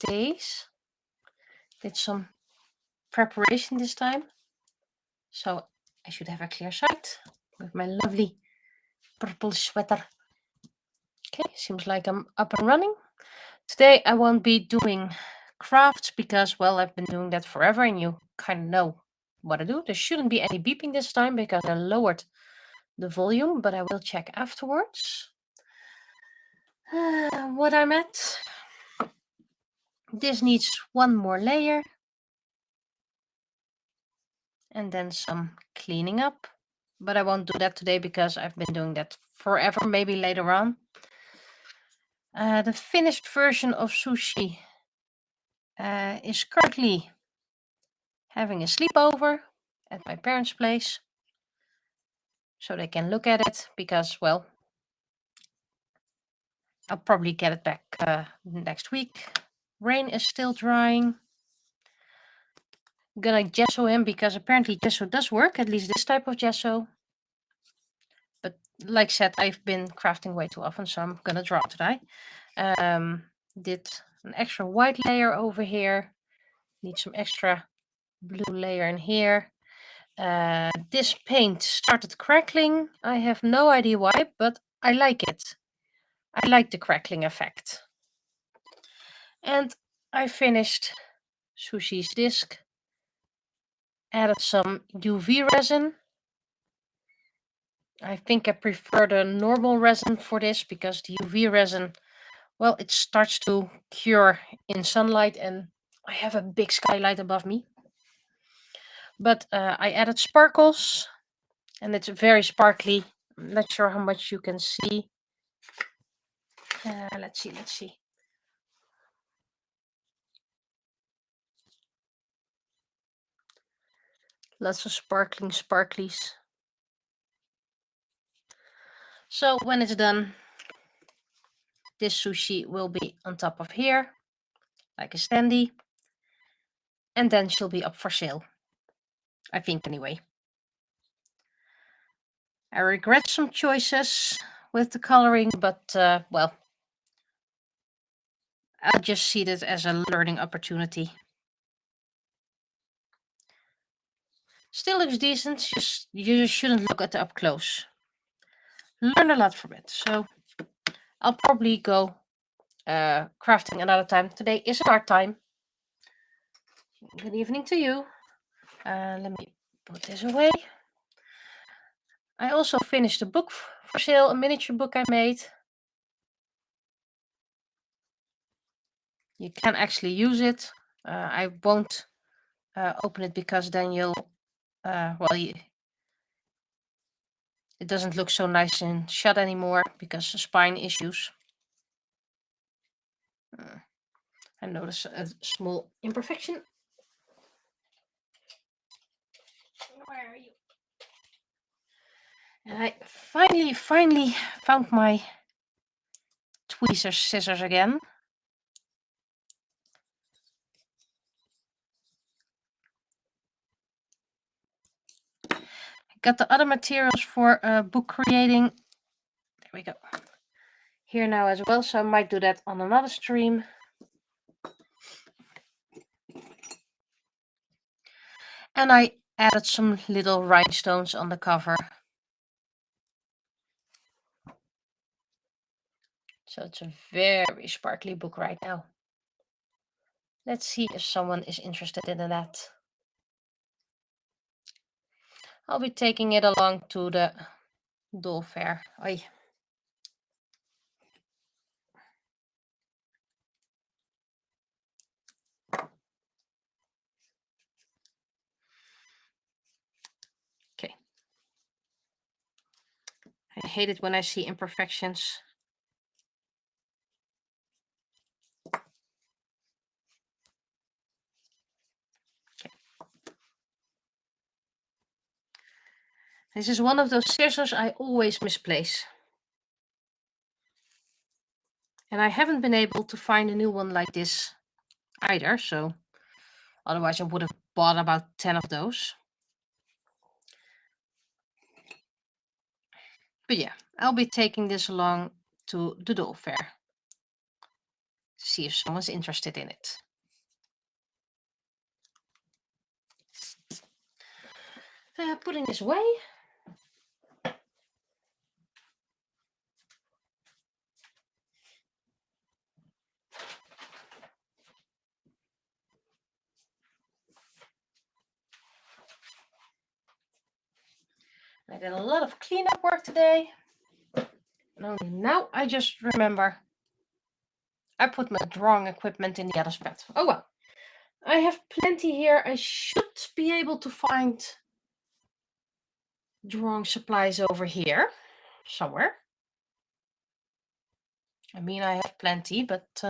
days. Did some preparation this time. So I should have a clear sight with my lovely purple sweater. Okay, seems like I'm up and running. Today I won't be doing crafts because, well, I've been doing that forever and you kind of know what I do. There shouldn't be any beeping this time because I lowered the volume, but I will check afterwards. What I'm at. This needs one more layer. And then some cleaning up. But I won't do that today because I've been doing that forever, maybe later on. The finished version of sushi is currently having a sleepover at my parents' place. So they can look at it because, well, I'll probably get it back next week. Rain is still drying. I'm gonna gesso him because apparently gesso does work, at least this type of gesso. But like I said, I've been crafting way too often, so I'm gonna draw today. Did an extra white layer over here. Need some extra blue layer in here. This paint started crackling. I have no idea why, but I like it. I like the crackling effect. And I finished Sushi's disc. Added some UV resin. I think I prefer the normal resin for this because the UV resin, well, it starts to cure in sunlight and I have a big skylight above me. But I added sparkles and it's very sparkly. I'm not sure how much you can see. Let's see. Lots of sparkling sparklies. So when it's done, this sushi will be on top of here, like a standee. And then she'll be up for sale. I think anyway. I regret some choices with the coloring, but well, I just see this as a learning opportunity. Still looks decent, just you just shouldn't look at it up close. Learn a lot from it, so I'll probably go crafting another time. Today is a hard time. Good evening to you. Let me put this away. I also finished a book for sale, a miniature book I made. You can actually use it. I won't open it because then you'll, it doesn't look so nice and shut anymore because of spine issues. I notice a small imperfection. Where are you? And I finally found my tweezers scissors again. Got the other materials for book creating. There we go. Here now as well, so I might do that on another stream. And I added some little rhinestones on the cover. So it's a very sparkly book right now. Let's see if someone is interested in that. I'll be taking it along to the doll fair. Oi. Okay. I hate it when I see imperfections. Okay. This is one of those scissors I always misplace. And I haven't been able to find a new one like this either, so otherwise I would have bought about 10 of those. But yeah, I'll be taking this along to the doll fair. See if someone's interested in it. Putting this away. I did a lot of cleanup work today. And only now I just remember I put my drawing equipment in the other spot. Oh well. I have plenty here. I should be able to find drawing supplies over here somewhere. I mean, I have plenty, but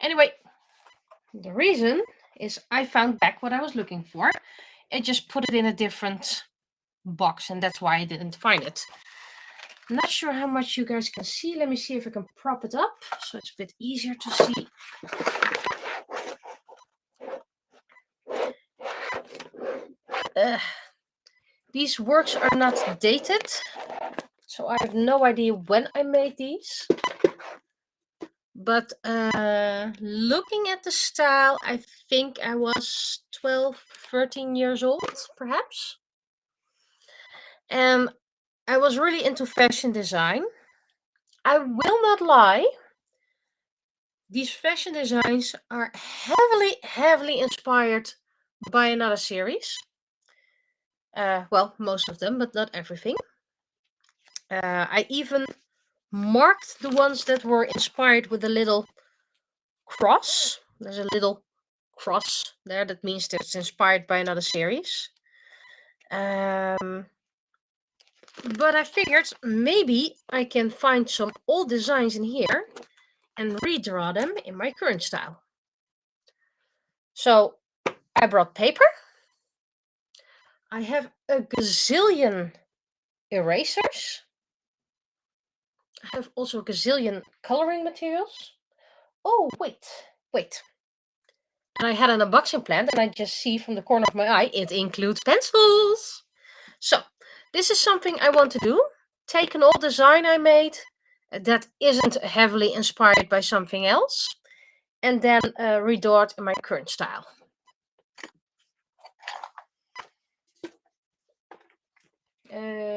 anyway, the reason is I found back what I was looking for. I just put it in a different box, and that's why I didn't find it. I'm not sure how much you guys can see. Let me see if I can prop it up so it's a bit easier to see. These works are not dated, so I have no idea when I made these. But looking at the style, I think I was 12, 13 years old, perhaps. And I was really into fashion design. I will not lie. These fashion designs are heavily inspired by another series. Well, most of them, but not everything. I even marked the ones that were inspired with a little cross. There's a little cross there that means that it's inspired by another series. But I figured maybe I can find some old designs in here and redraw them in my current style. So I brought paper. I have a gazillion erasers. I have also a gazillion coloring materials. Oh, wait. And I had an unboxing planned, and I just see from the corner of my eye, it includes pencils. So this is something I want to do. Take an old design I made that isn't heavily inspired by something else, and then redraw it in my current style.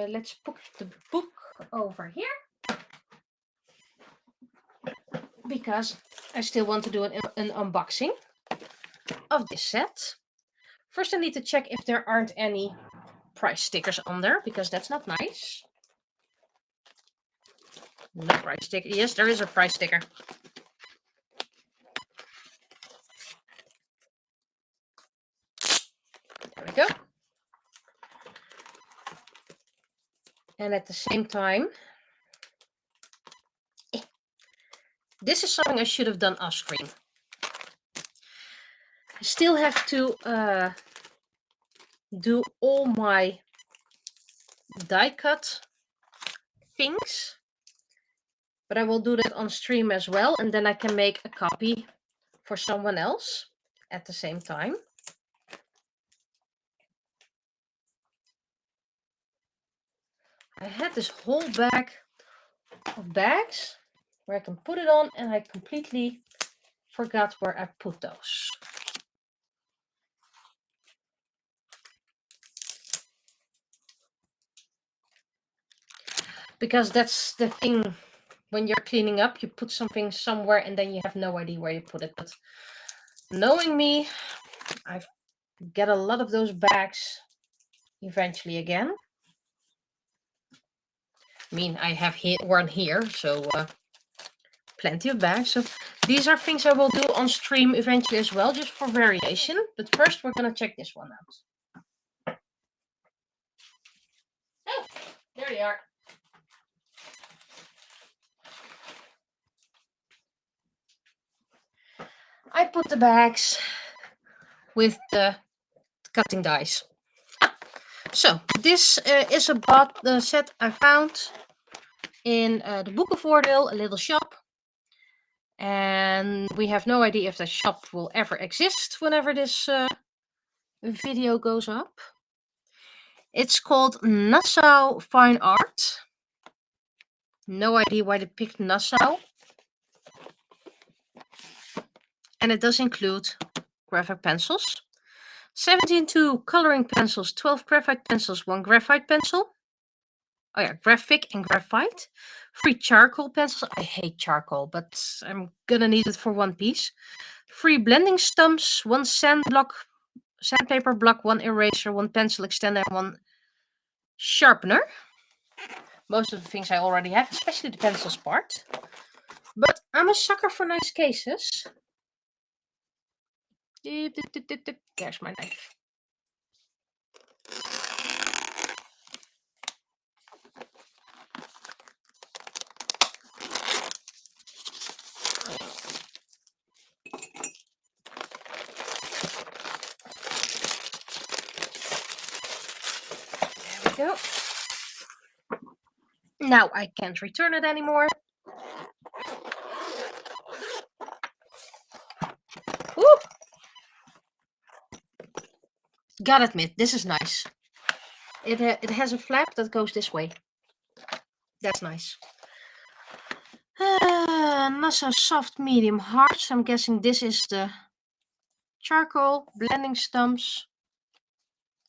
Let's put the book over here, because I still want to do an unboxing of this set. First, I need to check if there aren't any price stickers on there, because that's not nice. No price sticker. Yes, there is a price sticker. There we go. And at the same time, this is something I should have done off screen. I still have to do all my die cut things, but I will do that on stream as well, and then I can make a copy for someone else at the same time. I had this whole bag of bags where I can put it on, and I completely forgot where I put those. Because that's the thing, when you're cleaning up, you put something somewhere and then you have no idea where you put it. But knowing me, I get a lot of those bags eventually again. I mean, I have one here, so plenty of bags. So these are things I will do on stream eventually as well, just for variation. But first, we're going to check this one out. Oh, there they are. I put the bags with the cutting dies. So this is about the set I found in the Book of Ordale, a little shop. And we have no idea if the shop will ever exist whenever this video goes up. It's called Nassau Fine Art. No idea why they picked Nassau. And it does include graphite pencils. 17 coloring pencils, 12 graphite pencils, 1 graphite pencil. Oh yeah, graphic and graphite. 3 charcoal pencils. I hate charcoal, but I'm gonna need it for one piece. 3 blending stumps, 1 sandpaper block, 1 eraser, 1 pencil extender, and 1 sharpener. Most of the things I already have, especially the pencils part. But I'm a sucker for nice cases. There's my knife. There we go. Now I can't return it anymore. Woo! Gotta admit, this is nice. It has a flap that goes this way. That's nice. Not so soft, medium, hard. So I'm guessing this is the charcoal, blending stumps.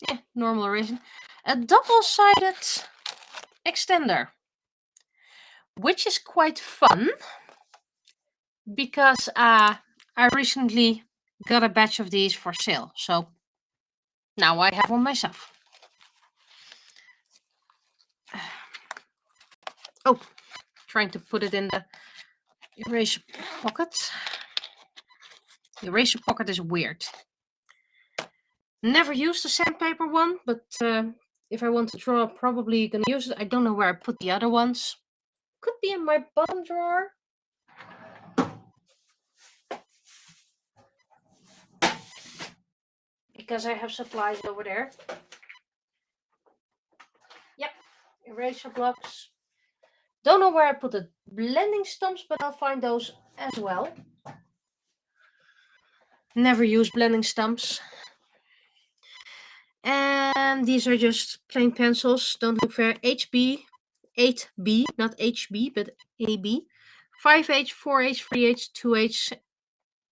Yeah, normal resin. A double-sided extender, which is quite fun because I recently got a batch of these for sale. So now I have one myself. Oh, trying to put it in the eraser pocket. The eraser pocket is weird. Never used the sandpaper one, but if I want to draw, I'm probably gonna use it. I don't know where I put the other ones. Could be in my bottom drawer. Because I have supplies over there. Yep, eraser blocks. Don't know where I put the blending stumps, but I'll find those as well. Never use blending stumps. And these are just plain pencils. Don't look fair. HB, 8B, not HB, but AB. 5H, 4H, 3H, 2H,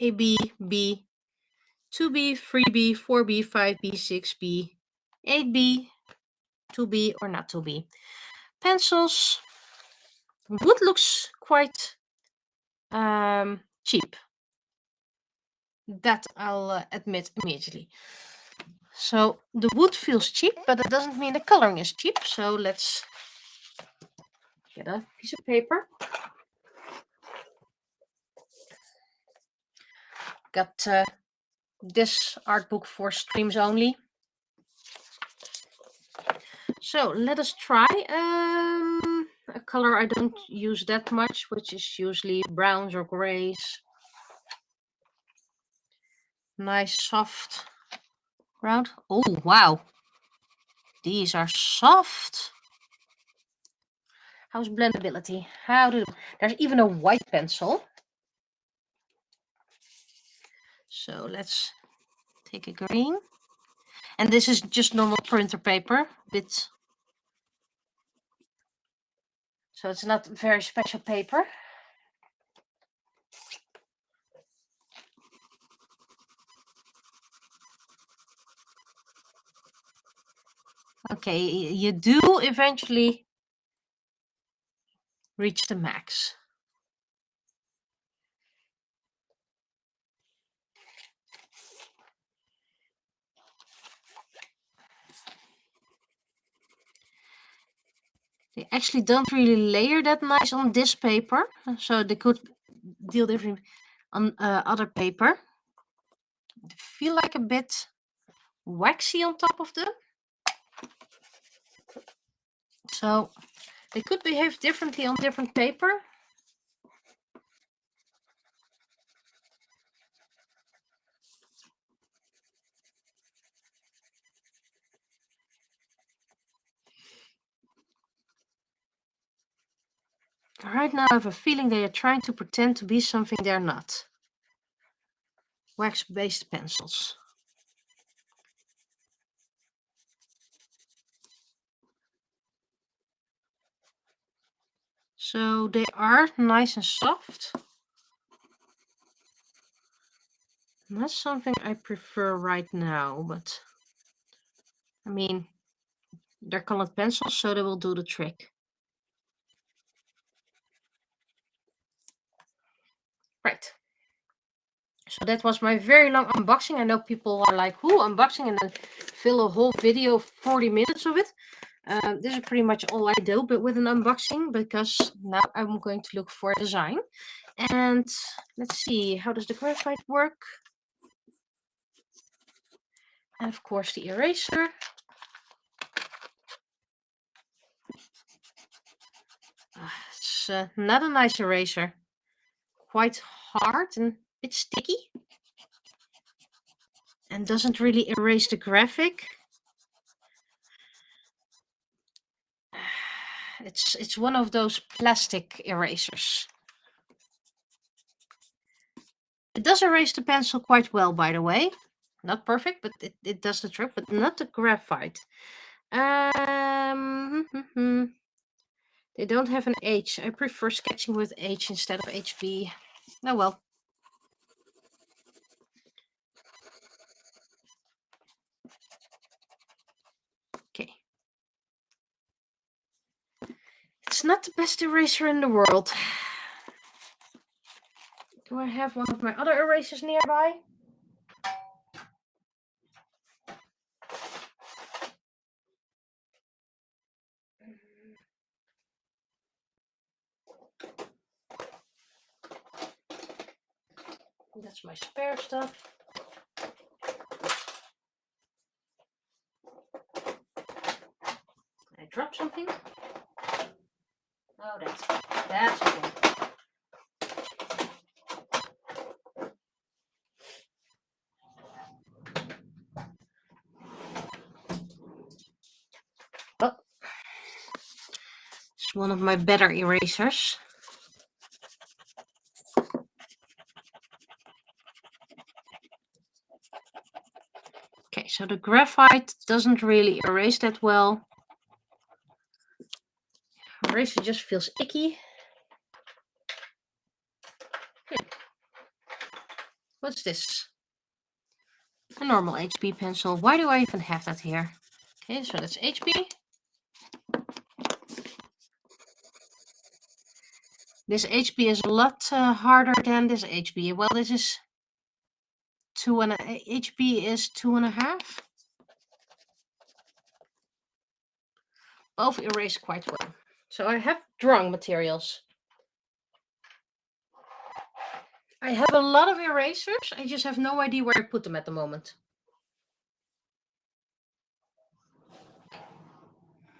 AB, B, 2B, 3B, 4B, 5B, 6B, 8B, 2B, or not 2B. Pencils. Wood looks quite cheap. That I'll admit immediately. So the wood feels cheap, but it doesn't mean the coloring is cheap. So let's get a piece of paper. Got this art book for streams only. So let us try a color I don't use that much, which is usually browns or grays. Nice soft round. Oh wow, these are soft. How's blendability? There's even a white pencil. So let's take a green. And this is just normal printer paper. So it's not very special paper. Okay, you do eventually reach the max. They actually don't really layer that nice on this paper, so they could deal different on other paper. They feel like a bit waxy on top of them. So they could behave differently on different paper. Right now I have a feeling they are trying to pretend to be something they're not. Wax-based pencils. So they are nice and soft. Not something I prefer right now, but I mean, they're colored pencils, so they will do the trick. Right. So that was my very long unboxing. I know people are like, who unboxing, and then fill a whole video, 40 minutes of it. This is pretty much all I do but with an unboxing, because now I'm going to look for a design. And let's see, how does the graphite work? And of course the eraser. It's not a nice eraser. Quite hard and a bit sticky. And doesn't really erase the graphic. It's one of those plastic erasers. It does erase the pencil quite well, by the way. Not perfect, but it does the trick, but not the graphite. They don't have an H. I prefer sketching with H instead of HB. Oh well. Okay. It's not the best eraser in the world. Do I have one of my other erasers nearby? That's my spare stuff. I dropped something. Oh, that's okay. Oh, it's one of my better erasers. Okay, so the graphite doesn't really erase that well. Eraser just feels icky. What's this? A normal HB pencil. Why do I even have that here? Okay, so that's HB. This HB is a lot harder than this HB. Well, this is HB is 2.5. Both erase quite well. So I have drawing materials. I have a lot of erasers. I just have no idea where I put them at the moment.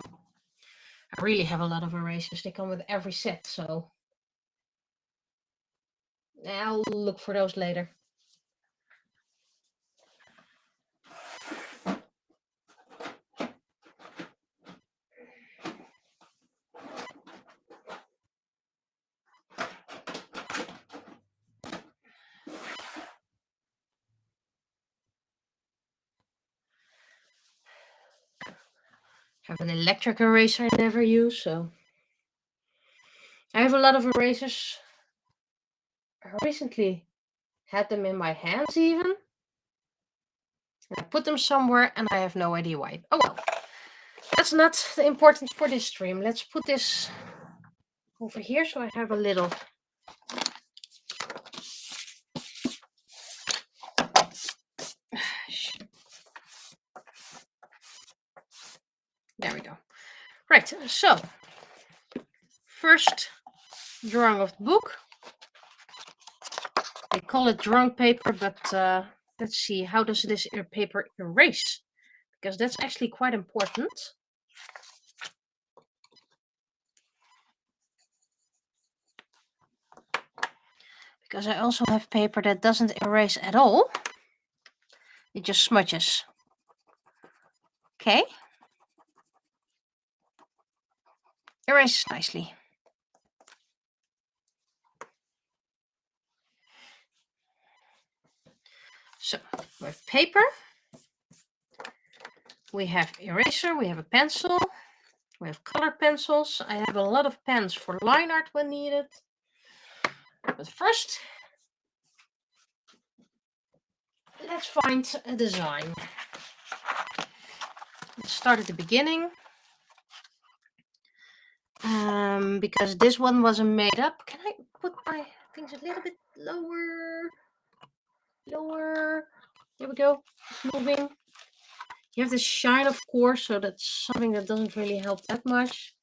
I really have a lot of erasers. They come with every set, so I'll look for those later. I have an electric eraser I never use, so I have a lot of erasers. I recently had them in my hands even. I put them somewhere and I have no idea why. Oh well, that's not the important for this stream. Let's put this over here so I have a little. There we go. Right, so first drawing of the book. They call it drawing paper, but let's see, how does this paper erase? Because that's actually quite important. Because I also have paper that doesn't erase at all. It just smudges. Okay. Erases nicely. So, we have paper. We have eraser, we have a pencil. We have colored pencils. I have a lot of pens for line art when needed. But first, let's find a design. Let's start at the beginning. Because this one wasn't made up. Can I put my things a little bit lower? Lower. Here we go. It's moving. You have the shine, of course, so that's something that doesn't really help that much.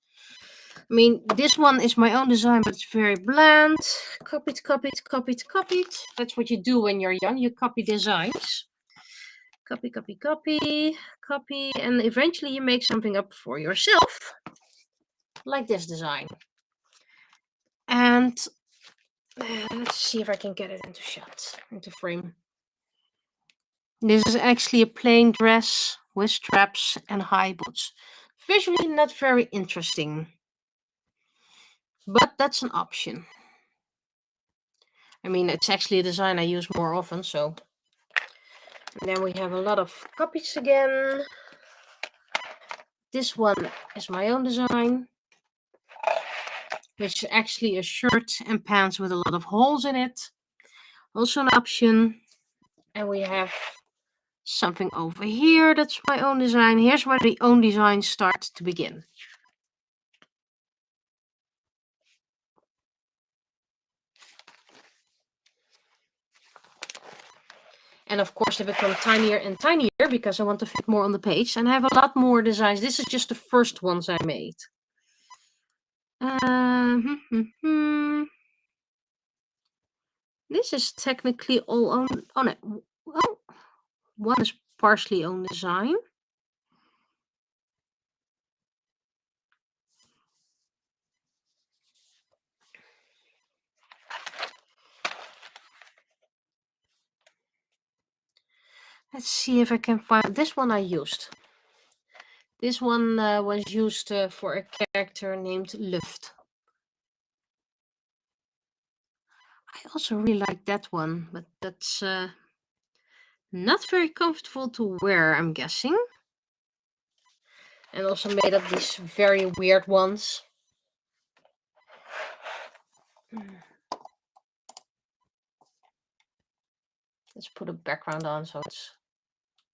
I mean, this one is my own design, but it's very bland. Copied, copied, copied, copied. That's what you do when you're young. You copy designs. Copy, copy, copy, copy, and eventually you make something up for yourself, like this design. And let's see if I can get it into shot, into frame. This is actually a plain dress with straps and high boots. Visually not very interesting, but that's an option. I mean, it's actually a design I use more often, so. And then we have a lot of copies again. This one is my own design, which is actually a shirt and pants with a lot of holes in it. Also an option. And we have something over here that's my own design. Here's where the own designs start to begin. And of course, they become tinier and tinier because I want to fit more on the page. And I have a lot more designs. This is just the first ones I made. This is technically all on it. Well, one is partially own design. Let's see if I can find this one I used. This one was used for a character named Luft. I also really like that one, but that's not very comfortable to wear, I'm guessing. And also made up these very weird ones. Let's put a background on so it's,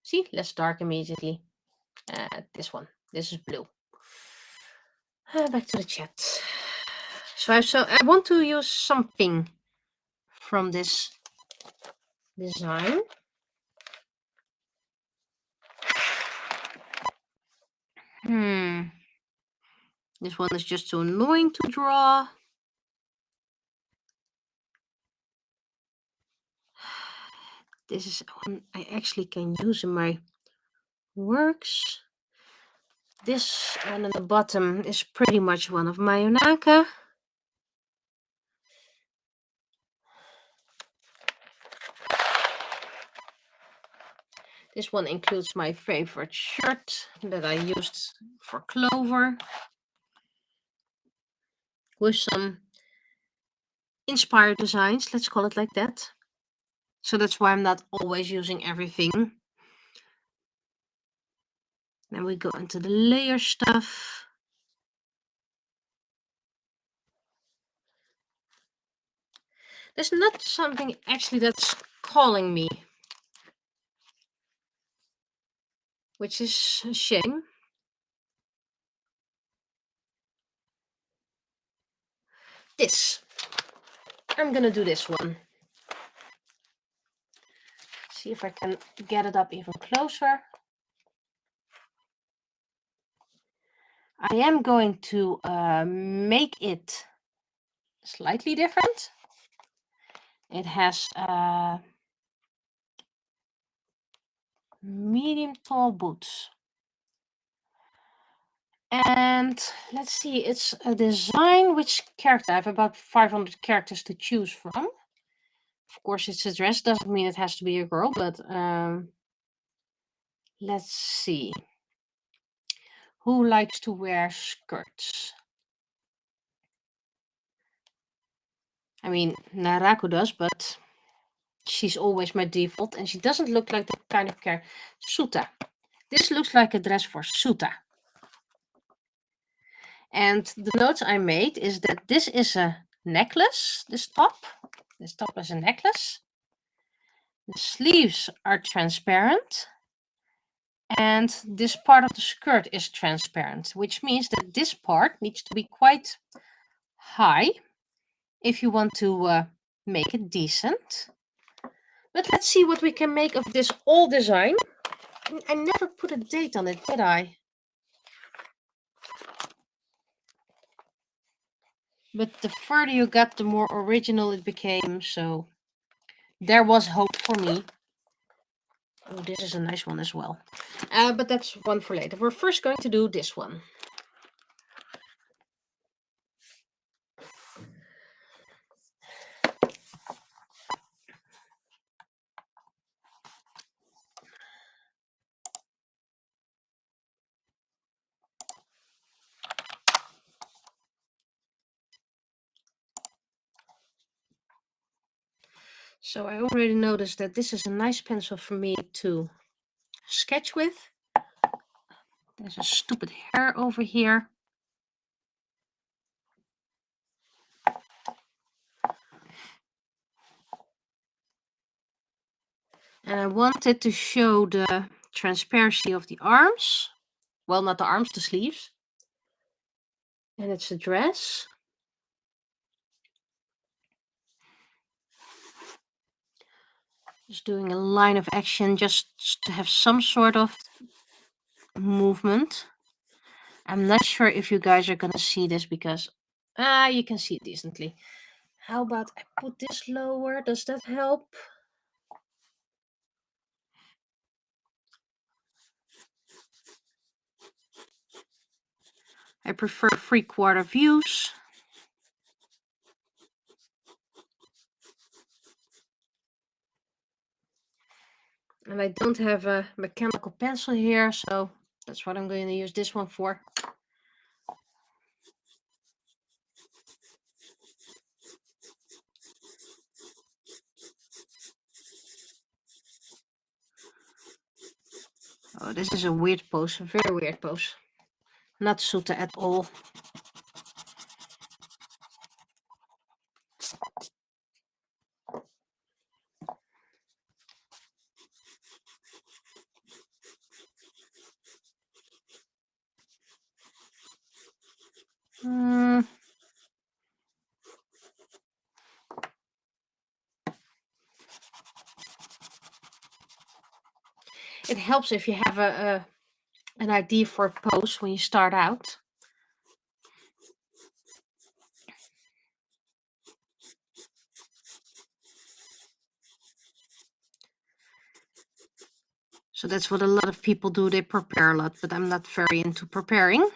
see, less dark immediately. This one, this is blue. Back to the chat. So I want to use something from this design. This one is just too annoying to draw. This is one I actually can use in my works. This one at the bottom is pretty much one of my Onaka. This one includes my favorite shirt that I used for Clover, with some inspired designs, let's call it like that. So that's why I'm not always using everything. Then we go into the layer stuff. There's not something actually that's calling me, which is a shame. This. I'm gonna do this one. See if I can get it up even closer. I am going to make it slightly different. It has medium tall boots. And let's see, it's a design, which character? I have about 500 characters to choose from. Of course, it's a dress, doesn't mean it has to be a girl, but let's see. Who likes to wear skirts? I mean, Naraku does, but she's always my default, and she doesn't look like the kind of character. Suta. This looks like a dress for Suta. And the notes I made is that this is a necklace, this top. This top is a necklace. The sleeves are transparent. And this part of the skirt is transparent, which means that this part needs to be quite high if you want to make it decent. But let's see what we can make of this old design. I never put a date on it, did I? But the further you got, the more original it became, so there was hope for me. Oh, this is a nice one as well. But that's one for later. We're first going to do this one. So I already noticed that this is a nice pencil for me to sketch with. There's a stupid hair over here. And I wanted to show the transparency of the arms. Well, not the arms, the sleeves. And it's a dress. Just doing a line of action just to have some sort of movement. I'm not sure if you guys are going to see this because you can see it decently. How about I put this lower? Does that help? I prefer 3/4 views. And I don't have a mechanical pencil here, so that's what I'm going to use this one for. Oh, this is a weird pose, a very weird pose. Not Sutta at all. It helps if you have an idea for a pose when you start out. So that's what a lot of people do. They prepare a lot, but I'm not very into preparing.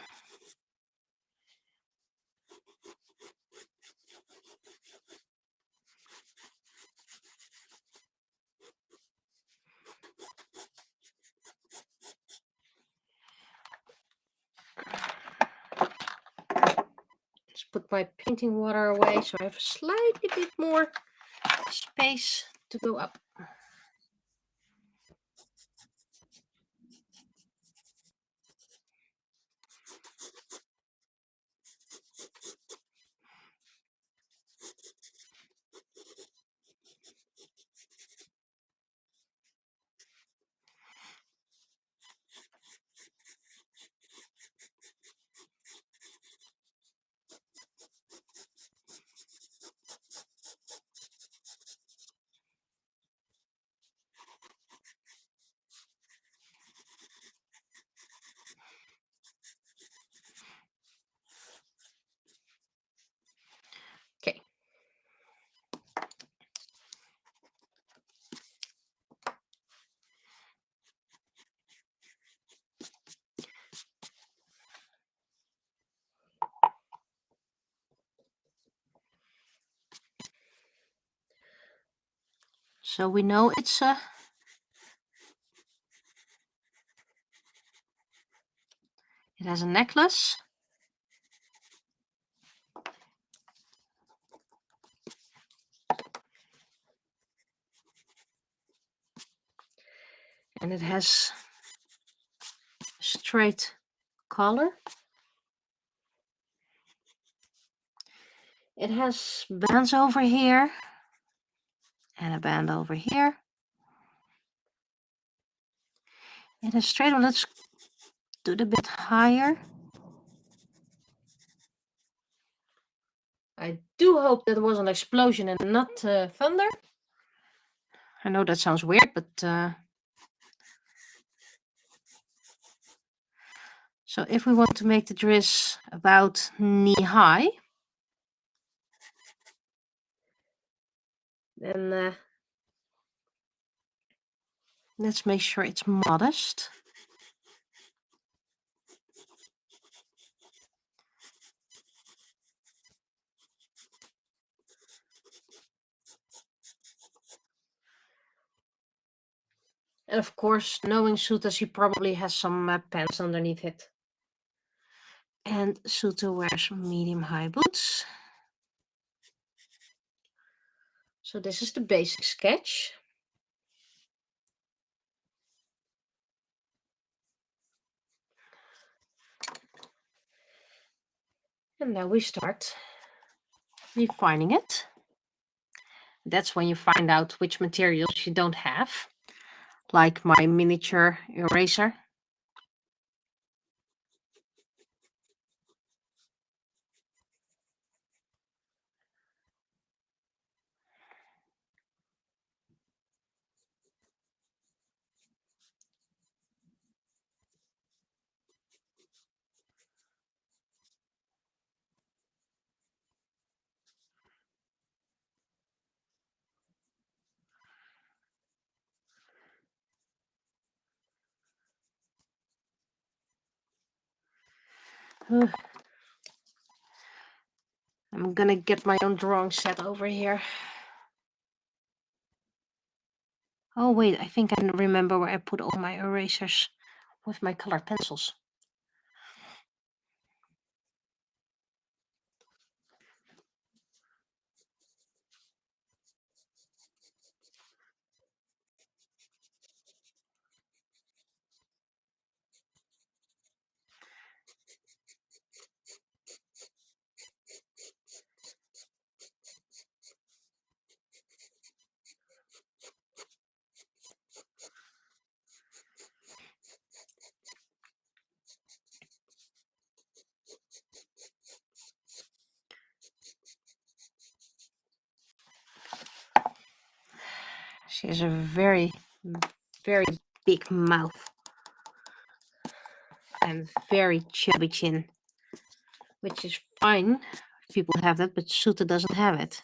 Just put my painting water away so I have a slightly bit more space to go up. Okay. So we know it's it has a necklace. And it has a straight collar. It has bands over here and a band over here. It is straight on. Let's do it a bit higher. I do hope that was an explosion and not thunder. I know that sounds weird, but so if we want to make the dress about knee high, then let's make sure it's modest. And of course, knowing Suta, she probably has some pants underneath it. And Suta wears medium-high boots. So this is the basic sketch. And now we start refining it. That's when you find out which materials you don't have, like my miniature eraser. I'm gonna get my own drawing set over here. Oh wait, I think I remember where I put all my erasers with my colored pencils. She has a very, very big mouth and very chubby chin, which is fine. People have that, but Suta doesn't have it.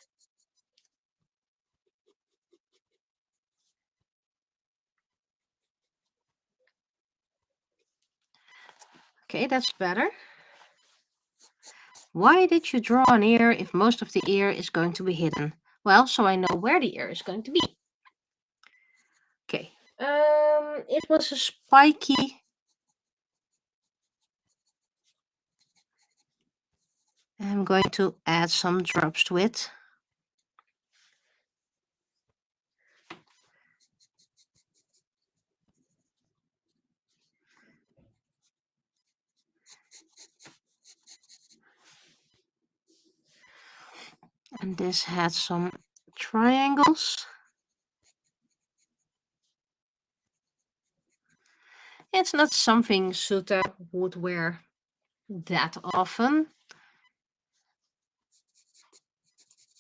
Okay, that's better. Why did you draw an ear if most of the ear is going to be hidden? Well, so I know where the ear is going to be. Okay. It was a spiky. I'm going to add some drops to it. And this had some triangles. It's not something Suta would wear that often.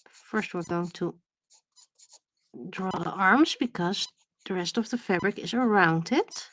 First, we're going to draw the arms because the rest of the fabric is around it.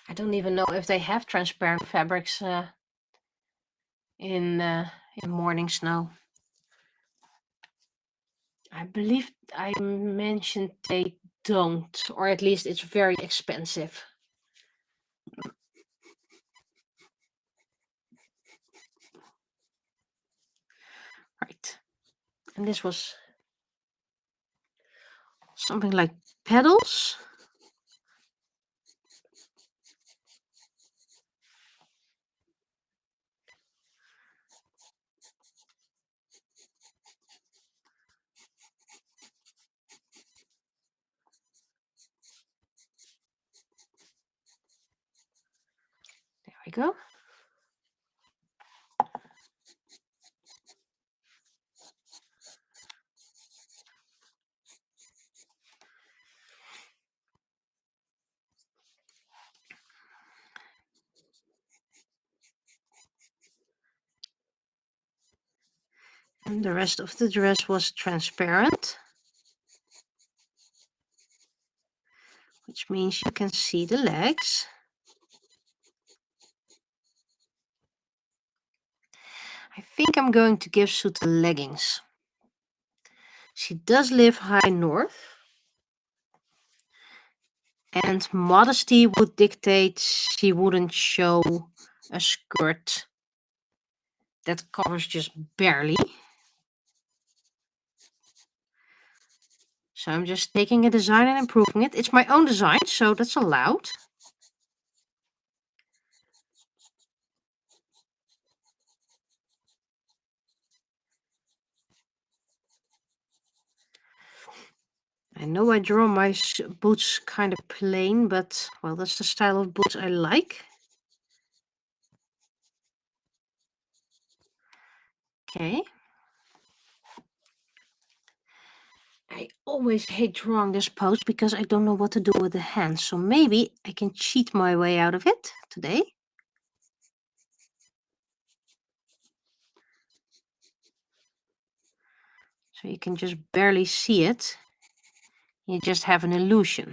I don't even know if they have transparent fabrics in Morning Snow. I believe I mentioned they don't, or at least it's very expensive. Right. And this was something like petals. we go. And the rest of the dress was transparent, which means you can see the legs. I think I'm going to give Sue the leggings. She does live high north, and modesty would dictate she wouldn't show a skirt that covers just barely. So I'm just taking a design and improving it. It's my own design, so that's allowed. I know I draw my boots kind of plain, but well, that's the style of boots I like. Okay. I always hate drawing this pose because I don't know what to do with the hands. So maybe I can cheat my way out of it today. So you can just barely see it. You just have an illusion.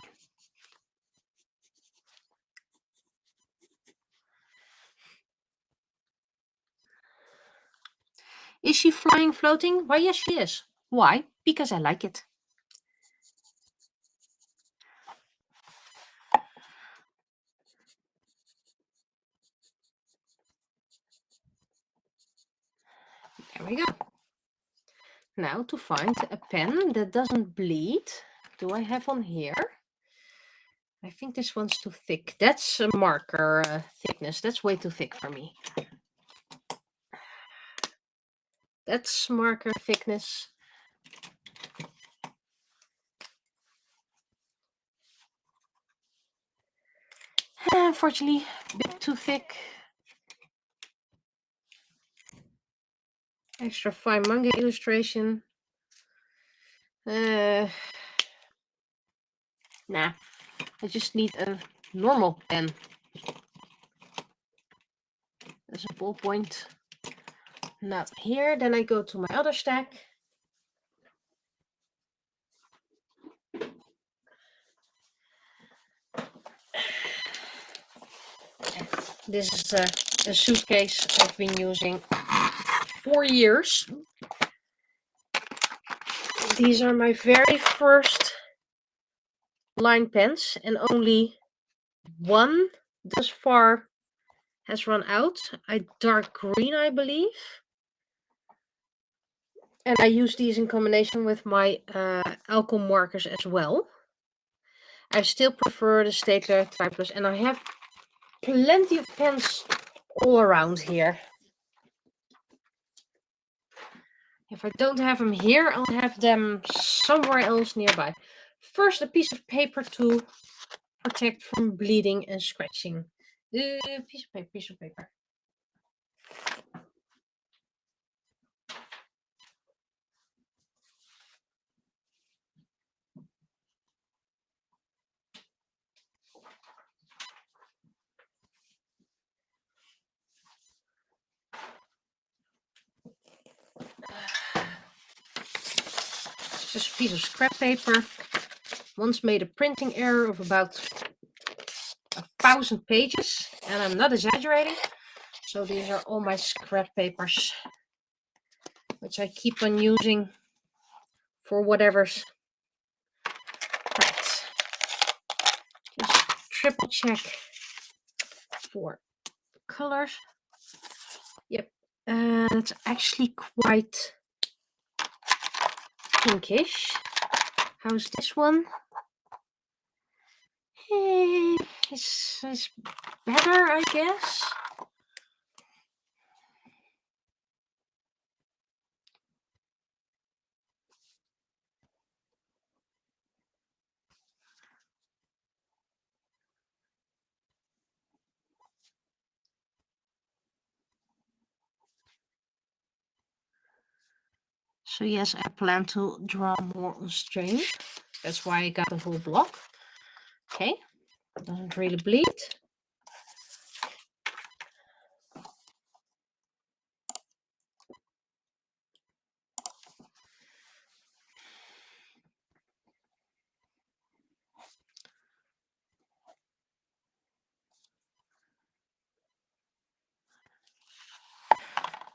Is she flying, floating? Why, yes, she is. Why? Because I like it. There we go. Now to find a pen that doesn't bleed. Do I have one here? I think this one's too thick. That's a marker thickness. That's way too thick for me. That's marker thickness. Unfortunately, a bit too thick. Extra fine manga illustration. Nah, I just need a normal pen. There's a ballpoint. Not here. Then I go to my other stack. This is a suitcase I've been using for years. These are my very first line pens, and only one thus far has run out. A dark green, I believe. And I use these in combination with my alcohol markers as well. I still prefer the Staedtler Triplus, and I have plenty of pens all around here. If I don't have them here, I'll have them somewhere else nearby. First, a piece of paper to protect from bleeding and scratching. Piece of paper. It's just a piece of scrap paper. Once made a printing error of about 1,000 pages, and I'm not exaggerating. So these are all my scrap papers, which I keep on using for whatever's. Right. Just triple check for colors. Yep, that's actually quite pinkish. How's this one? It's better, I guess. So yes, I plan to draw more on stream. That's why I got the whole block. Okay, doesn't really bleed.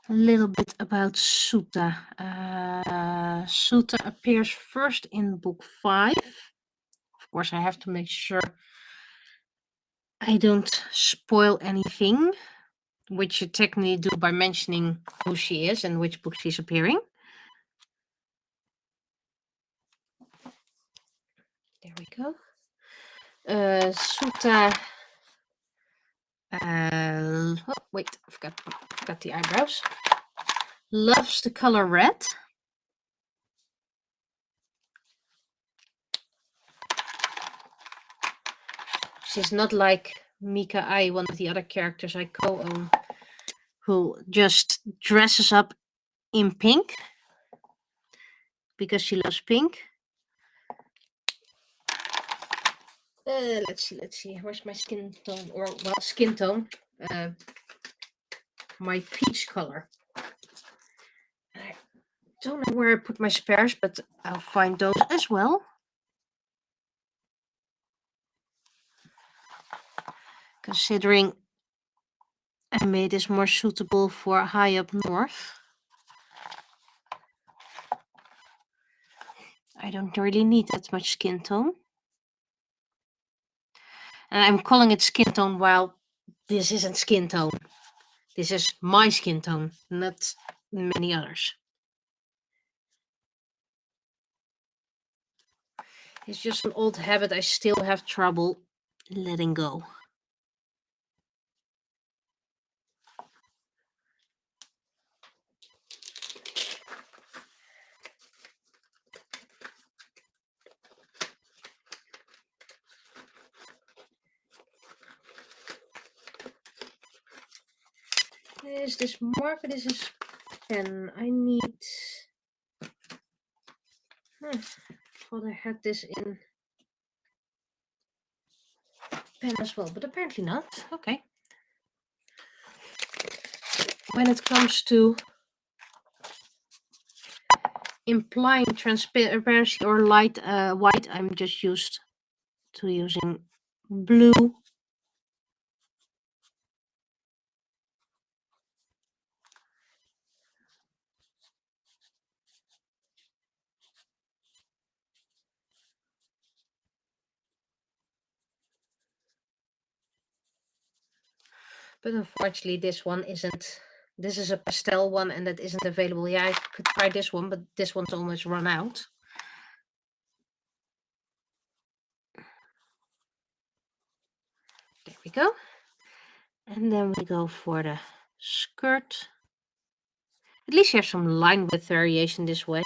A little bit about Sutta. Sutta appears first in book 5. Of course, I have to make sure I don't spoil anything, which you technically do by mentioning who she is and which book she's appearing. There we go. Sutta. Oh, wait, I forgot the eyebrows. Loves the color red. She's not like Mika Ai, one of the other characters I co-own, who just dresses up in pink because she loves pink. Let's see. Where's my skin tone? Or, well, skin tone. My peach color. I don't know where I put my spares, but I'll find those as well. Considering I made this more suitable for high up north, I don't really need that much skin tone. And I'm calling it skin tone while this isn't skin tone. This is my skin tone, not many others. It's just an old habit I still have trouble letting go. Is this marker? This is pen. I need. I thought I had this in pen as well, but apparently not. Okay. When it comes to implying transparency or light white, I'm just used to using blue. But unfortunately, this one isn't. This is a pastel one, and that isn't available. Yeah, I could try this one, but this one's almost run out. There we go. And then we go for the skirt. At least you have some line width variation this way.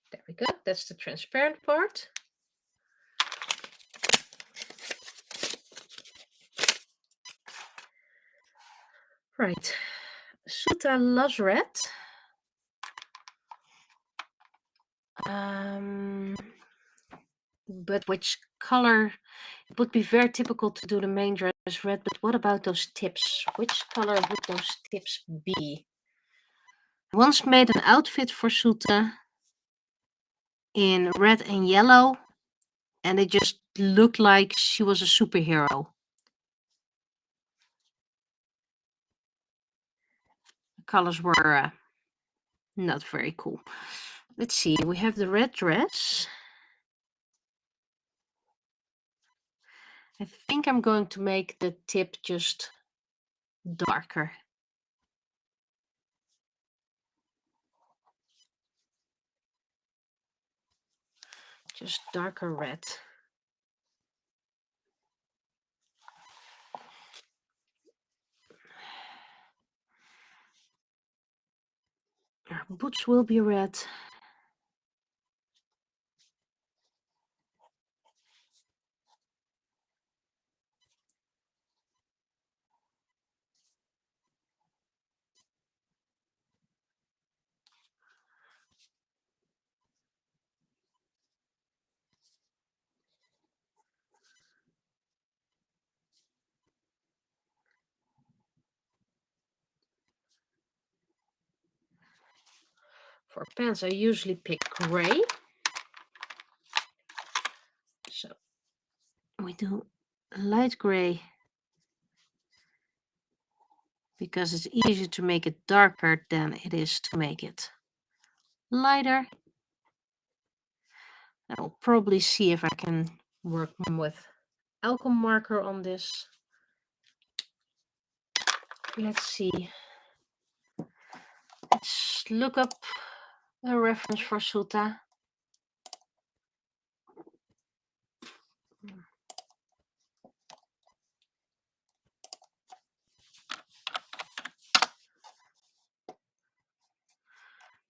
There we go. That's the transparent part. Right. Sutta loves red. But which color? It would be very typical to do the main dress red, but what about those tips? Which color would those tips be? I once made an outfit for Sutta in red and yellow, and it just looked like she was a superhero. The colors were not very cool. Let's see, we have the red dress. I think I'm going to make the tip just darker. Just darker red. Our boots will be red. For pants, I usually pick gray. So we do light gray because it's easier to make it darker than it is to make it lighter. I'll probably see if I can work with alcohol marker on this. Let's see. Let's look up a reference for Sutta.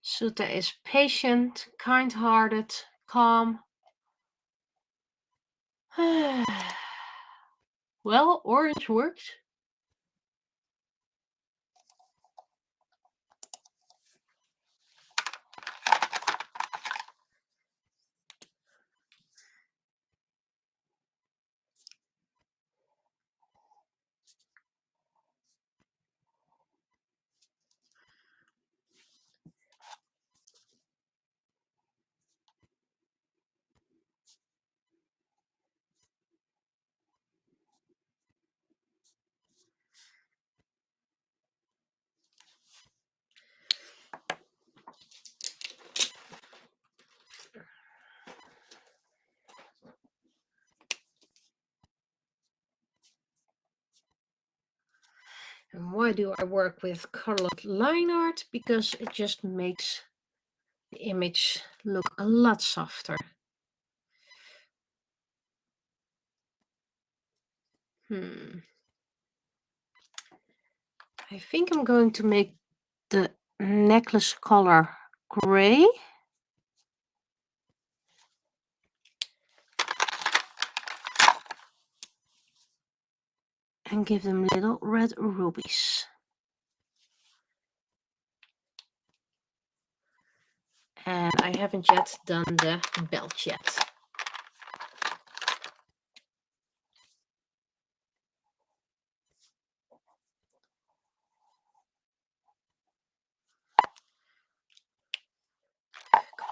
Sutta is patient, kind-hearted, calm. Well, orange works. And why do I work with colored line art? Because it just makes the image look a lot softer. I think I'm going to make the necklace color gray. And give them little red rubies. And I haven't yet done the belt yet.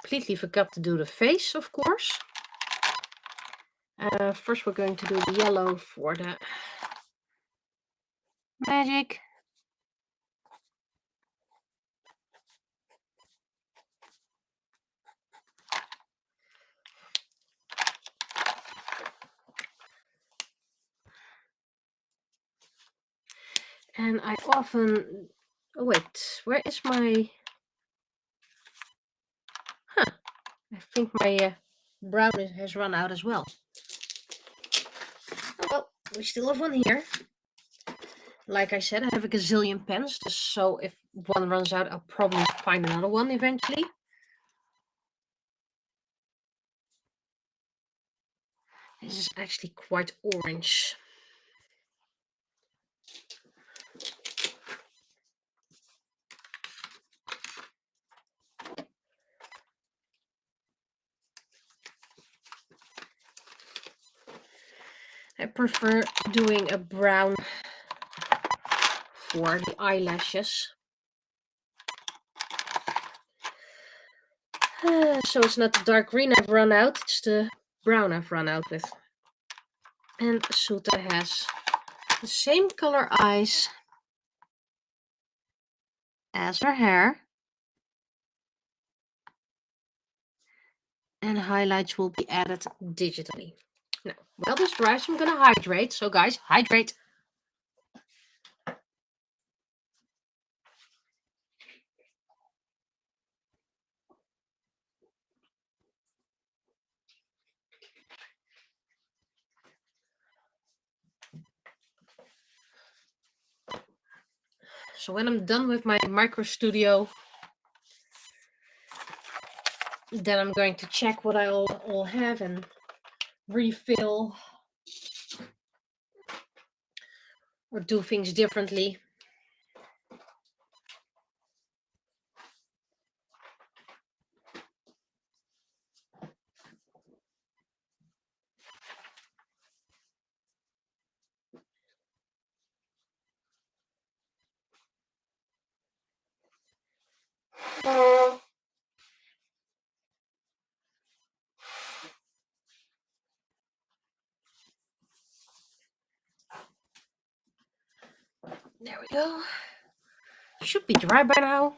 Completely forgot to do the face, of course. First we're going to do the yellow for the magic. And I often, oh wait, where is my, I think my brown has run out as well. Oh, well, we still have one here. Like I said, I have a gazillion pens, so if one runs out, I'll probably find another one eventually. This is actually quite orange. I prefer doing a brown for the eyelashes. So it's not the dark green I've run out, it's the brown I've run out with. And Sutta has the same color eyes as her hair. And highlights will be added digitally. Now, while this dries, I'm going to hydrate. So guys, hydrate. So when I'm done with my micro studio, then I'm going to check what I all have and refill or do things differently. we go. Should be dry by now.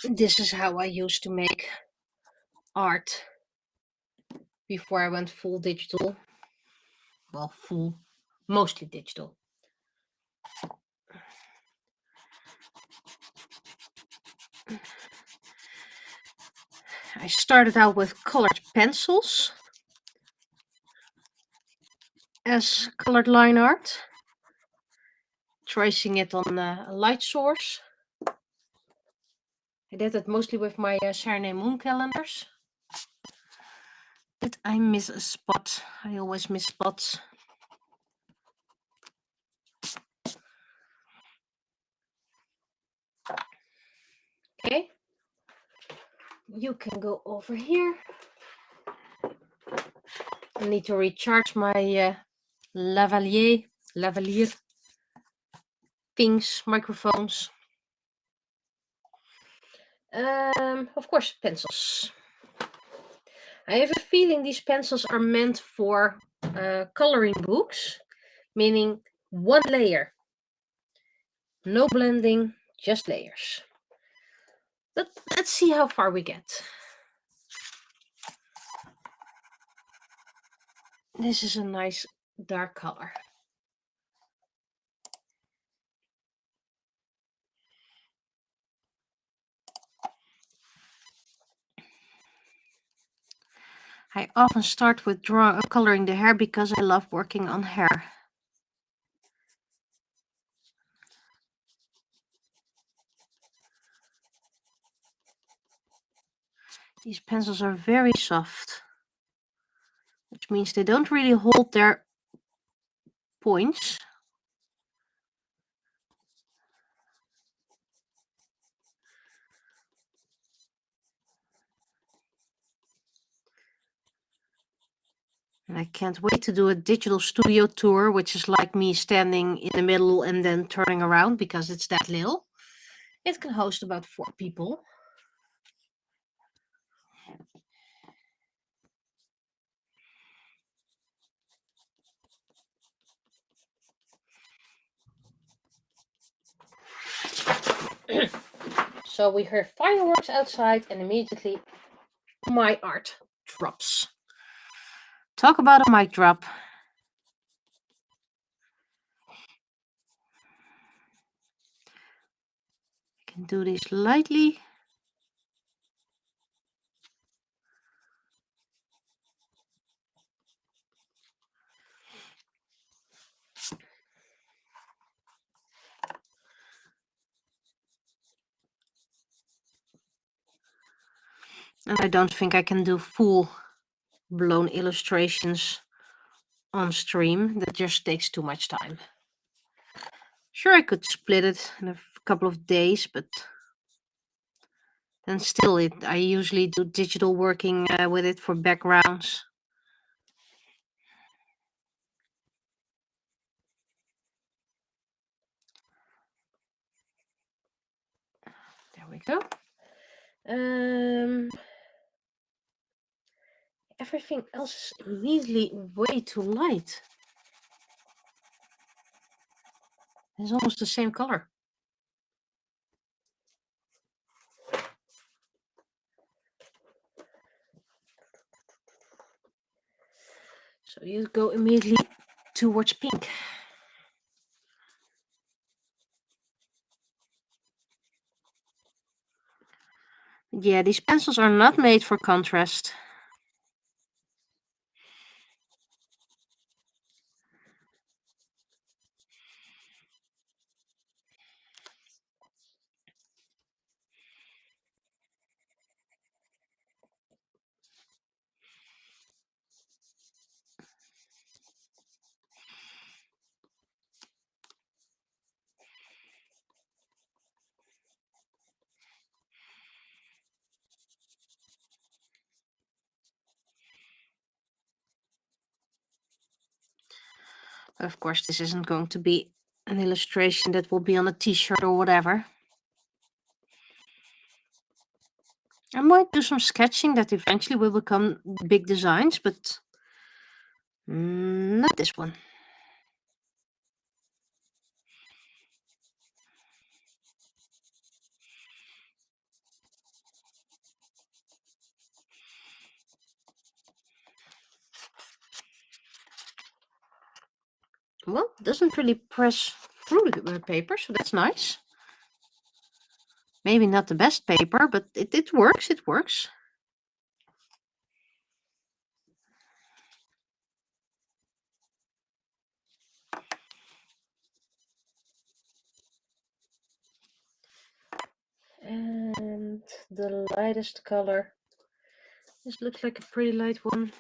This is how I used to make art before I went full digital. Well, mostly digital. I started out with colored pencils as colored line art, tracing it on a light source. I did it mostly with my Saturday moon calendars. Did I miss a spot? I always miss spots. Okay. You can go over here. I need to recharge my lavalier things, microphones. Of course, pencils. I have a feeling these pencils are meant for coloring books, meaning one layer. No blending, just layers. But let's see how far we get. This is a nice dark color. I often start with coloring the hair because I love working on hair. These pencils are very soft, which means they don't really hold their points. And I can't wait to do a digital studio tour, which is like me standing in the middle and then turning around because it's that little. It can host about 4 people. So we heard fireworks outside and immediately my art drops. Talk about a mic drop. I can do this lightly. And I don't think I can do full blown illustrations on stream. That just takes too much time. Sure, I could split it in a couple of days, but then still, I usually do digital working with it for backgrounds. There we go. Everything else is immediately way too light. It's almost the same color. So you go immediately towards pink. Yeah, these pencils are not made for contrast. Of course, this isn't going to be an illustration that will be on a t-shirt or whatever. I might do some sketching that eventually will become big designs, but not this one. Well, it doesn't really press through the paper, so that's nice. Maybe not the best paper, but it works, it works. And the lightest color. This looks like a pretty light one.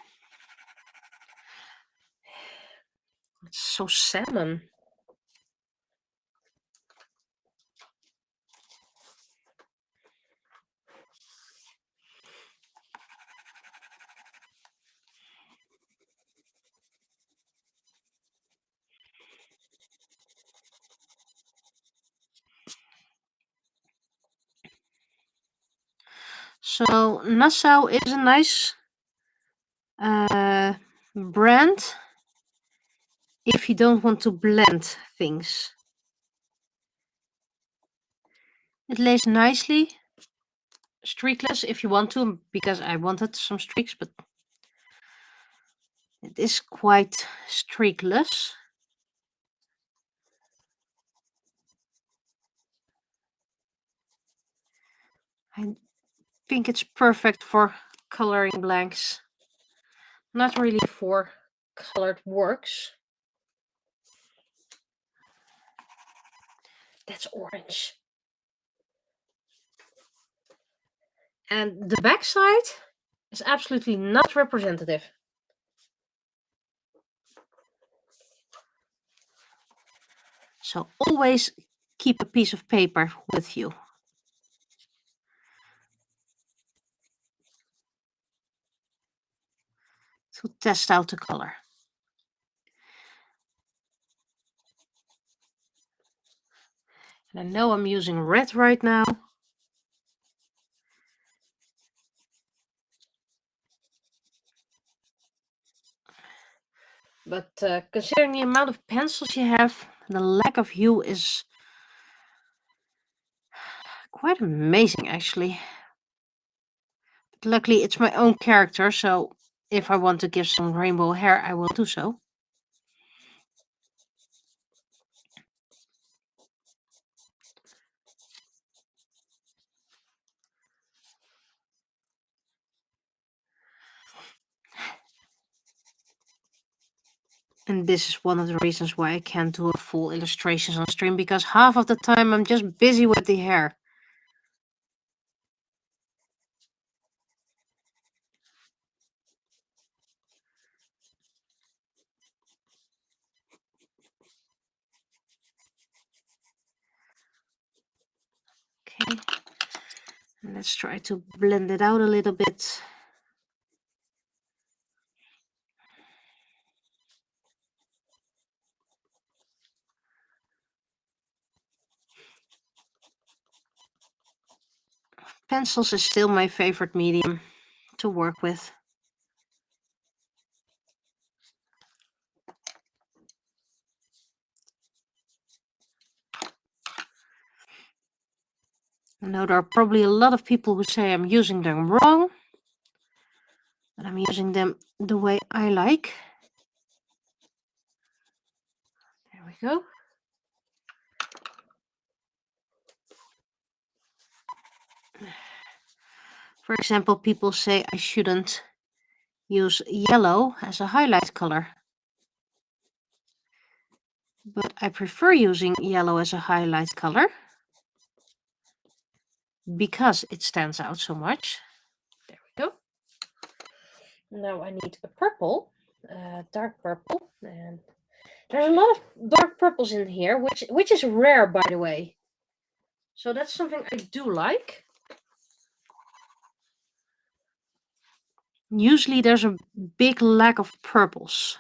It's so salmon. So Nassau is a nice brand if you don't want to blend things. It lays nicely, streakless if you want to, because I wanted some streaks, but it is quite streakless. I think it's perfect for coloring blanks, not really for colored works. That's orange. And the back side is absolutely not representative. So always keep a piece of paper with you. To test out the color. And I know I'm using red right now. But considering the amount of pencils you have, the lack of hue is quite amazing actually. But luckily it's my own character, so if I want to give some rainbow hair, I will do so. And this is one of the reasons why I can't do a full illustrations on stream, because half of the time I'm just busy with the hair. Okay, and let's try to blend it out a little bit. Pencils is still my favorite medium to work with. I know there are probably a lot of people who say I'm using them wrong, but I'm using them the way I like. There we go. For example, people say I shouldn't use yellow as a highlight color. But I prefer using yellow as a highlight color because it stands out so much. There we go. Now I need a purple, dark purple, and there's a lot of dark purples in here, which is rare, by the way. So that's something I do like. Usually there's a big lack of purples.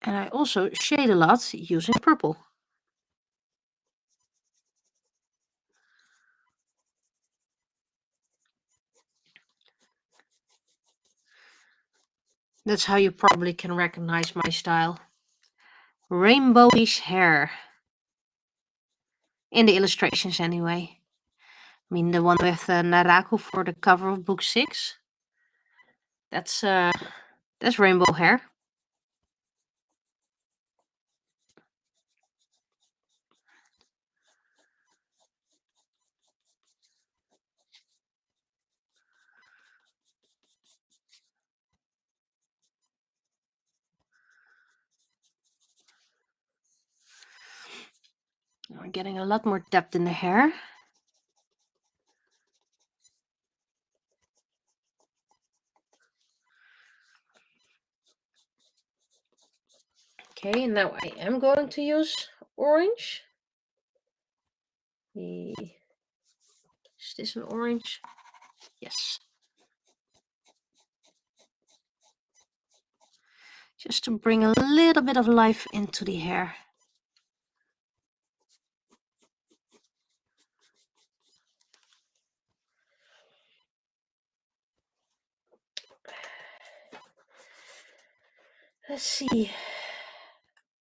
And I also shade a lot using purple. That's how you probably can recognize my style. Rainbowish hair. In the illustrations anyway. I mean, the one with Naraku for the cover of book 6. That's rainbow hair. We're getting a lot more depth in the hair. Okay, now I am going to use orange. Is this an orange? Yes. Just to bring a little bit of life into the hair. Let's see.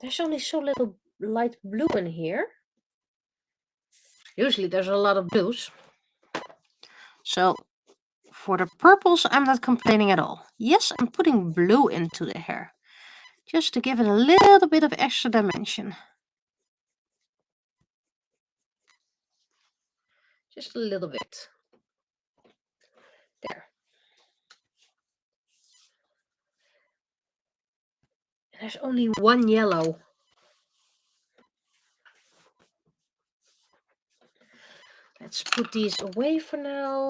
There's only so little light blue in here. Usually there's a lot of blues. So for the purples, I'm not complaining at all. Yes, I'm putting blue into the hair. Just to give it a little bit of extra dimension. Just a little bit. There. There's only one yellow. Let's put these away for now.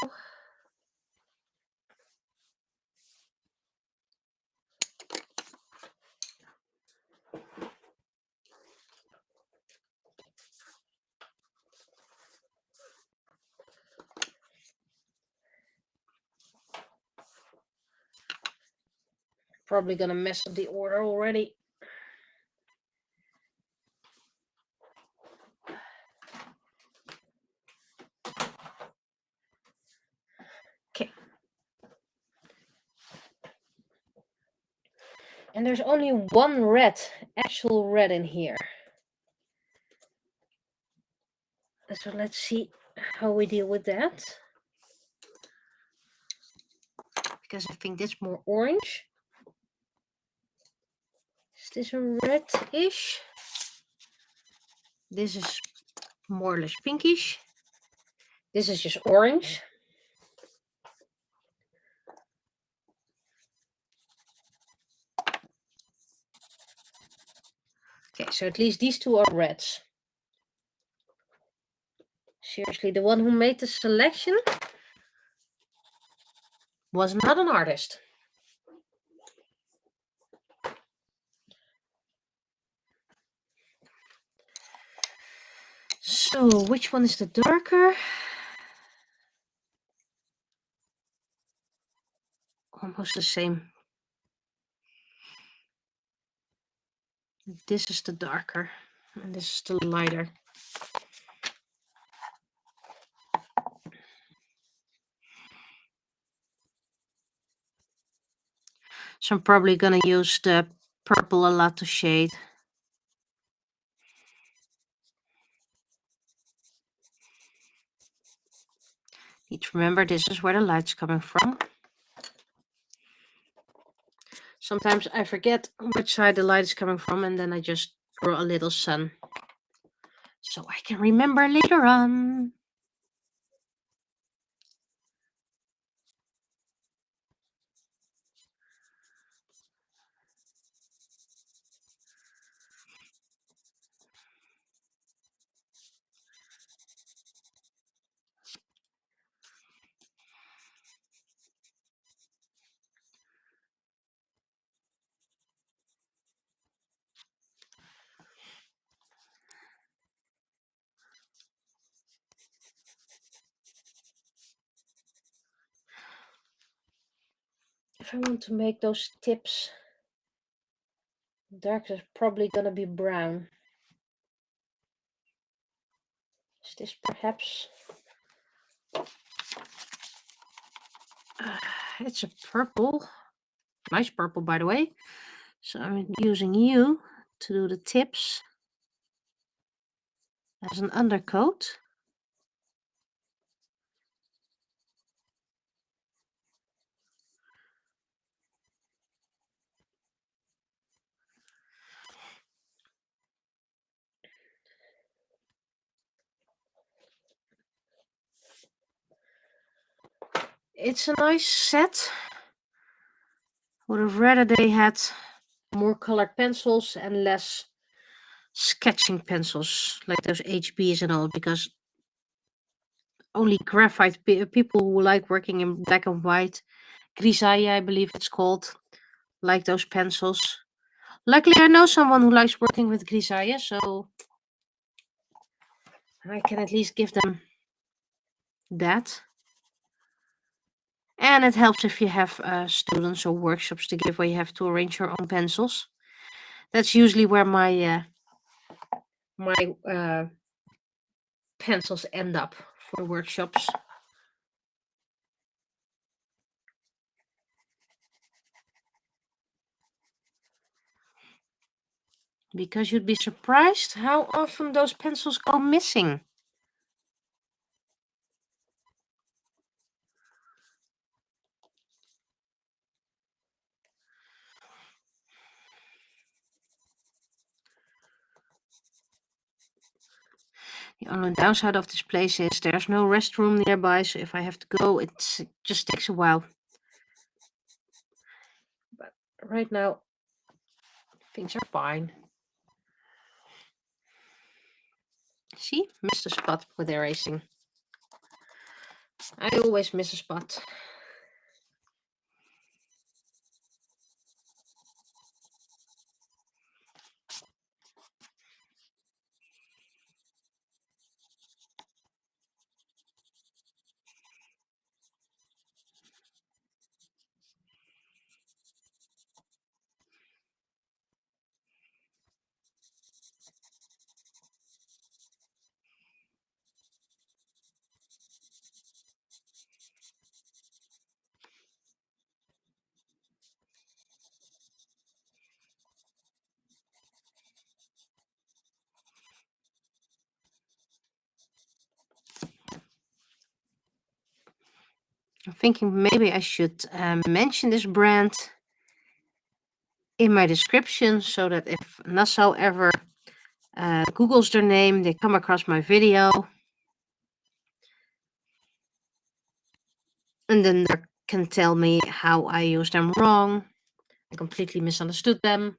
Probably gonna mess up the order already. Okay. And there's only one red, actual red in here. So let's see how we deal with that. Because I think this is more orange. Is this a red-ish? This is more or less pinkish. This is just orange. Okay, so at least these two are reds. Seriously, the one who made the selection was not an artist. So, which one is the darker? Almost the same. This is the darker, and this is the lighter. So I'm probably gonna use the purple a lot to shade. Need to remember this is where the light's coming from. Sometimes I forget which side the light is coming from, and then I just draw a little sun. So I can remember later on. If I want to make those tips dark, it's probably gonna be brown. Is this perhaps? It's a purple. Nice purple, by the way. So I'm using you to do the tips as an undercoat. It's a nice set. Would have rather they had more colored pencils and less sketching pencils like those HBs and all, because only graphite people who like working in black and white, grisaille I believe it's called, like those pencils. Luckily I know someone who likes working with grisaille, so I can at least give them that. And it helps if you have students or workshops to give where you have to arrange your own pencils. That's usually where my pencils end up for workshops. Because you'd be surprised how often those pencils go missing. The only downside of this place is there's no restroom nearby, so if I have to go, it just takes a while. But right now, things are fine. See, missed a spot with erasing. I always miss a spot. I'm thinking maybe I should mention this brand in my description so that if Nassau ever Googles their name, they come across my video, and then they can tell me how I used them wrong. I completely misunderstood them.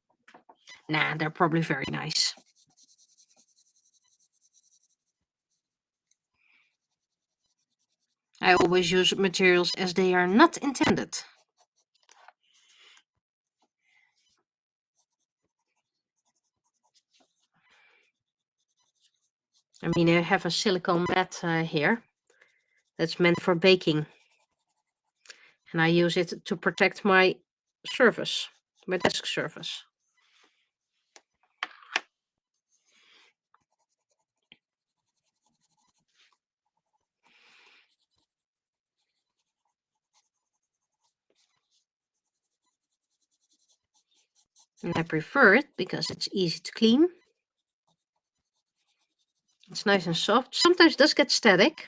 Nah, they're probably very nice. I always use materials as they are not intended. I mean, I have a silicone mat here that's meant for baking. And I use it to protect my surface, my desk surface. And I prefer it because it's easy to clean. It's nice and soft. Sometimes it does get static.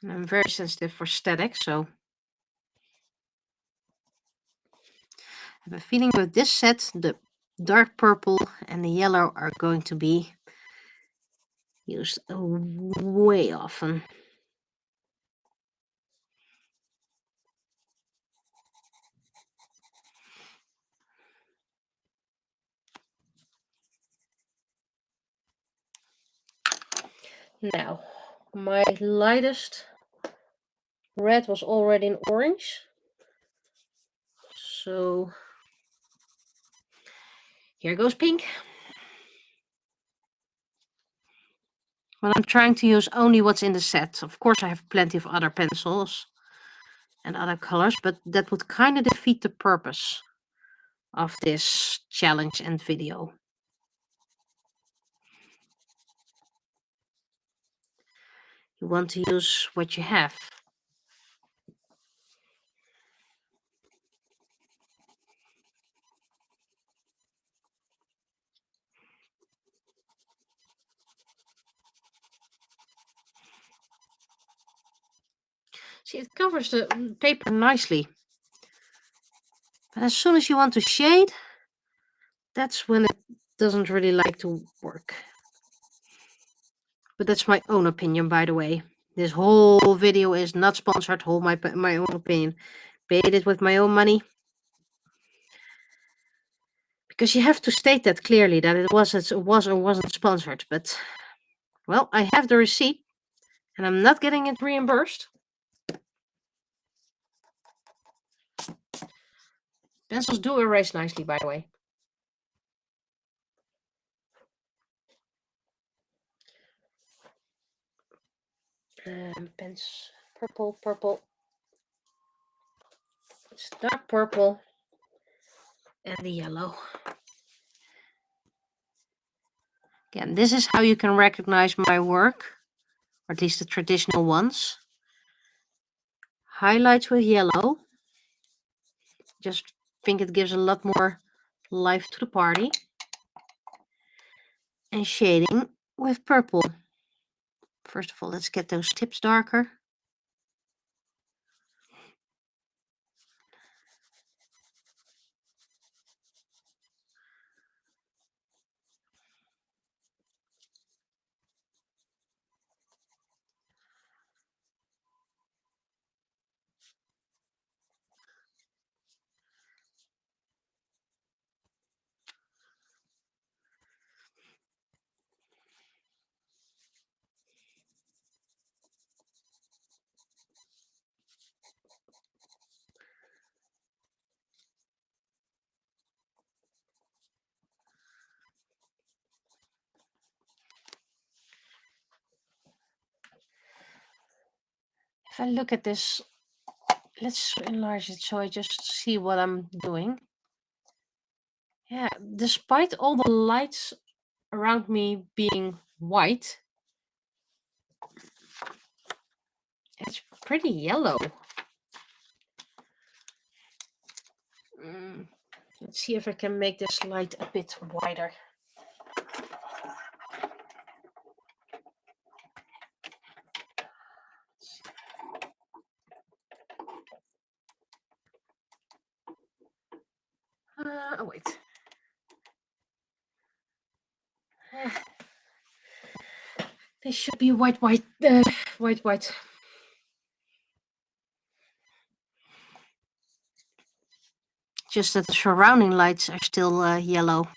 And I'm very sensitive for static, so I have a feeling with this set, the dark purple and the yellow are going to be used way often. Now, my lightest red was already in orange. So here goes pink. Well, I'm trying to use only what's in the set. Of course, I have plenty of other pencils and other colors, but that would kind of defeat the purpose of this challenge and video. You want to use what you have. See, it covers the paper nicely. But as soon as you want to shade, that's when it doesn't really like to work. But that's my own opinion, by the way. This whole video is not sponsored, my own opinion. Paid it with my own money. Because you have to state that clearly, that it was or wasn't sponsored. But, well, I have the receipt, and I'm not getting it reimbursed. Pencils do erase nicely, by the way. Pens, purple. It's dark purple. And the yellow. Again, this is how you can recognize my work, or at least the traditional ones. Highlights with yellow. Just think it gives a lot more life to the party. And shading with purple. First of all, let's get those tips darker. If I look at this, let's enlarge it so I just see what I'm doing. Yeah, despite all the lights around me being white, it's pretty yellow. Let's see if I can make this light a bit wider. Oh, wait. They should be white. Just that the surrounding lights are still yellow.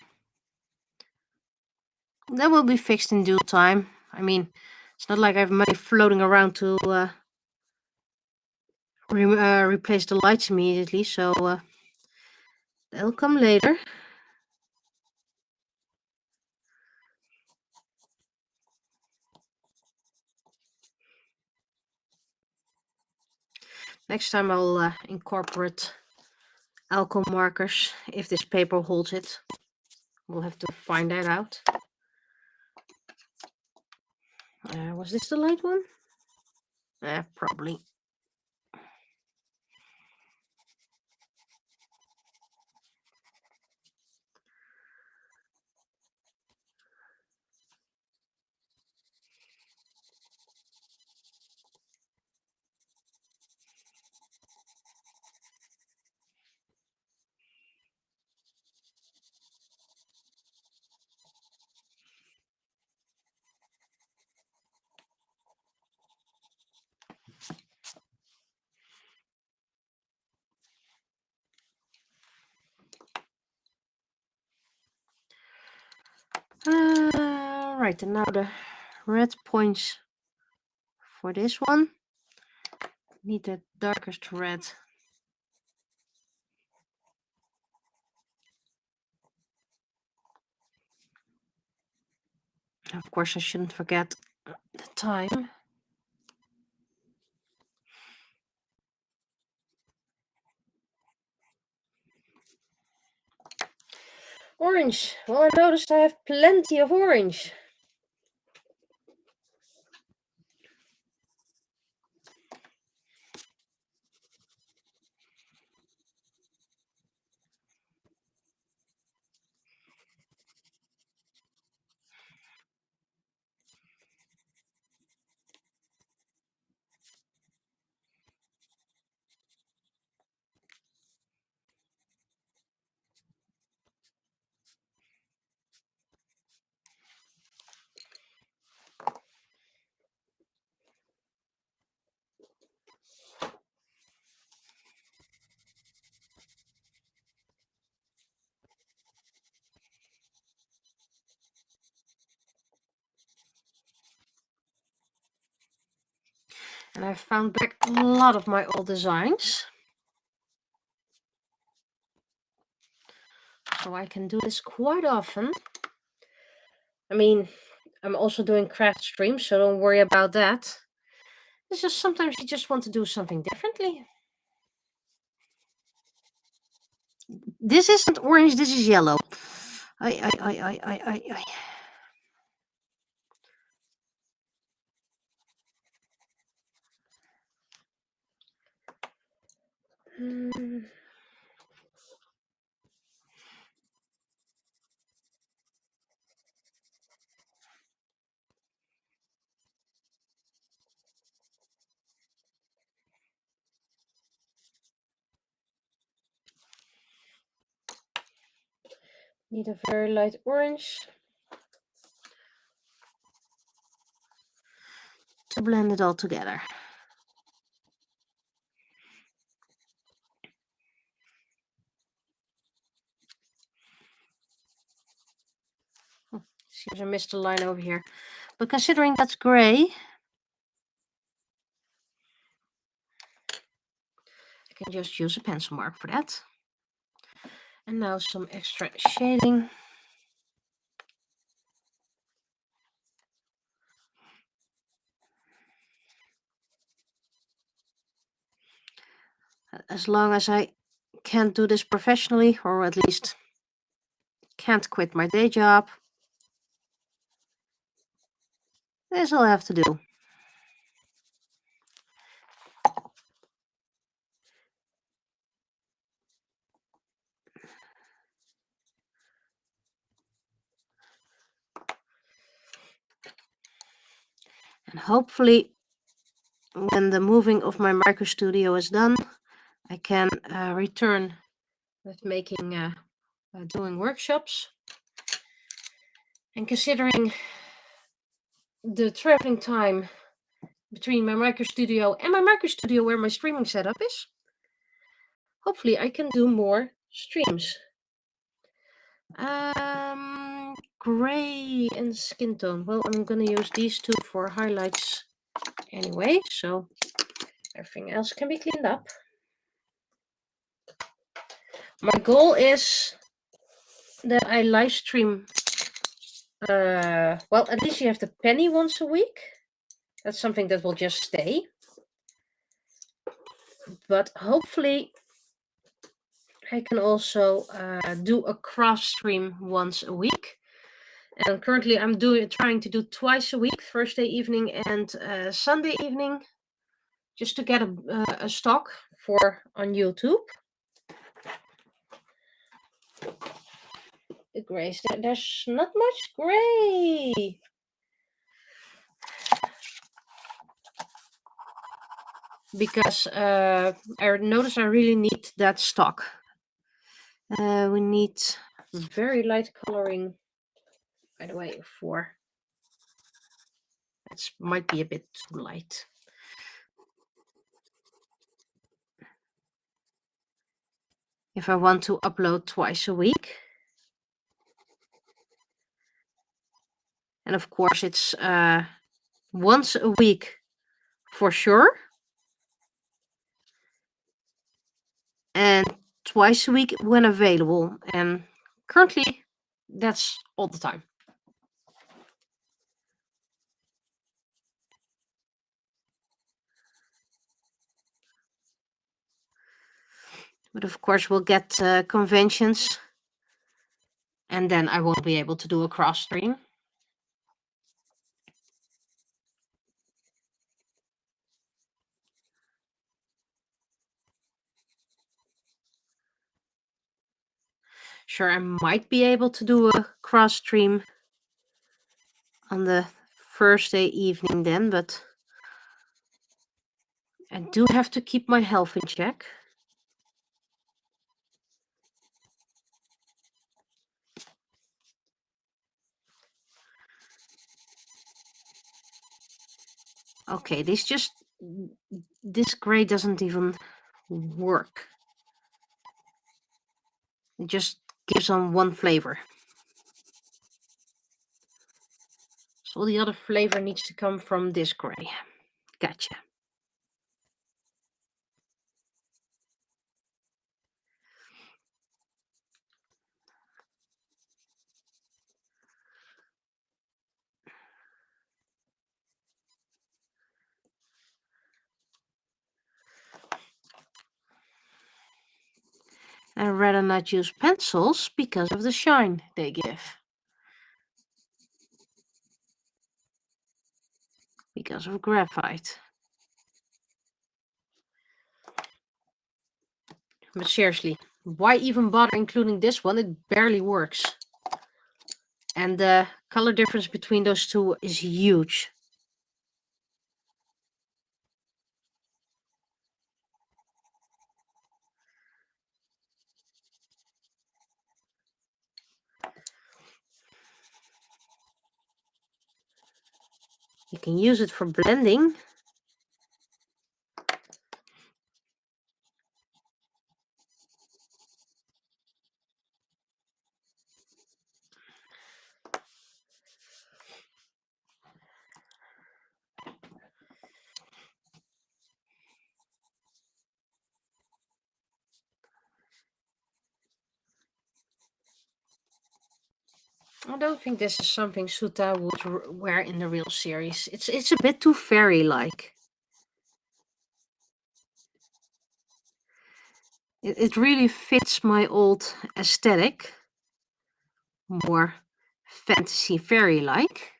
That will be fixed in due time. I mean, it's not like I have money floating around to replace the lights immediately, so they'll come later. Next time I'll incorporate alcohol markers if this paper holds it. We'll have to find that out. Was this the light one? Probably. Right, and now the red points for this one. Need the darkest red. Of course, I shouldn't forget the time. Orange. Well, I noticed I have plenty of orange. And I found back a lot of my old designs. So I can do this quite often. I mean, I'm also doing craft streams, so don't worry about that. It's just sometimes you just want to do something differently. This isn't orange, this is yellow. I. Need a very light orange to blend it all together. Seems I missed a line over here. But considering that's gray, I can just use a pencil mark for that. And now some extra shading. As long as I can't do this professionally, or at least can't quit my day job, this I'll have to do. And hopefully, when the moving of my micro studio is done, I can return with making, doing workshops. And considering the traveling time between my micro studio and my micro studio where my streaming setup is, hopefully I can do more streams. Gray and skin tone. Well, I'm gonna use these two for highlights anyway, so everything else can be cleaned up. My goal is that I live stream, well, at least you have the penny once a week. That's something that will just stay. But hopefully I can also do a craft stream once a week. And currently I'm trying to do twice a week, Thursday evening and Sunday evening, just to get a stock for on YouTube. The grays, there's not much gray. Because I notice I really need that stock. We need very light coloring, by the way, for that might be a bit too light. If I want to upload twice a week. And of course it's once a week for sure. And twice a week when available. And currently that's all the time. But of course we'll get conventions. And then I won't be able to do a cross stream. Sure, I might be able to do a cross stream on the Thursday evening then, but I do have to keep my health in check. Okay, this gray doesn't even work. It just gives on one flavor. So all the other flavor needs to come from this gray. Gotcha. I'd rather not use pencils because of the shine they give. Because of graphite. But seriously, why even bother including this one? It barely works. And the color difference between those two is huge. You can use it for blending. I don't think this is something Suta would wear in the real series. It's a bit too fairy-like. It really fits my old aesthetic. More fantasy fairy-like.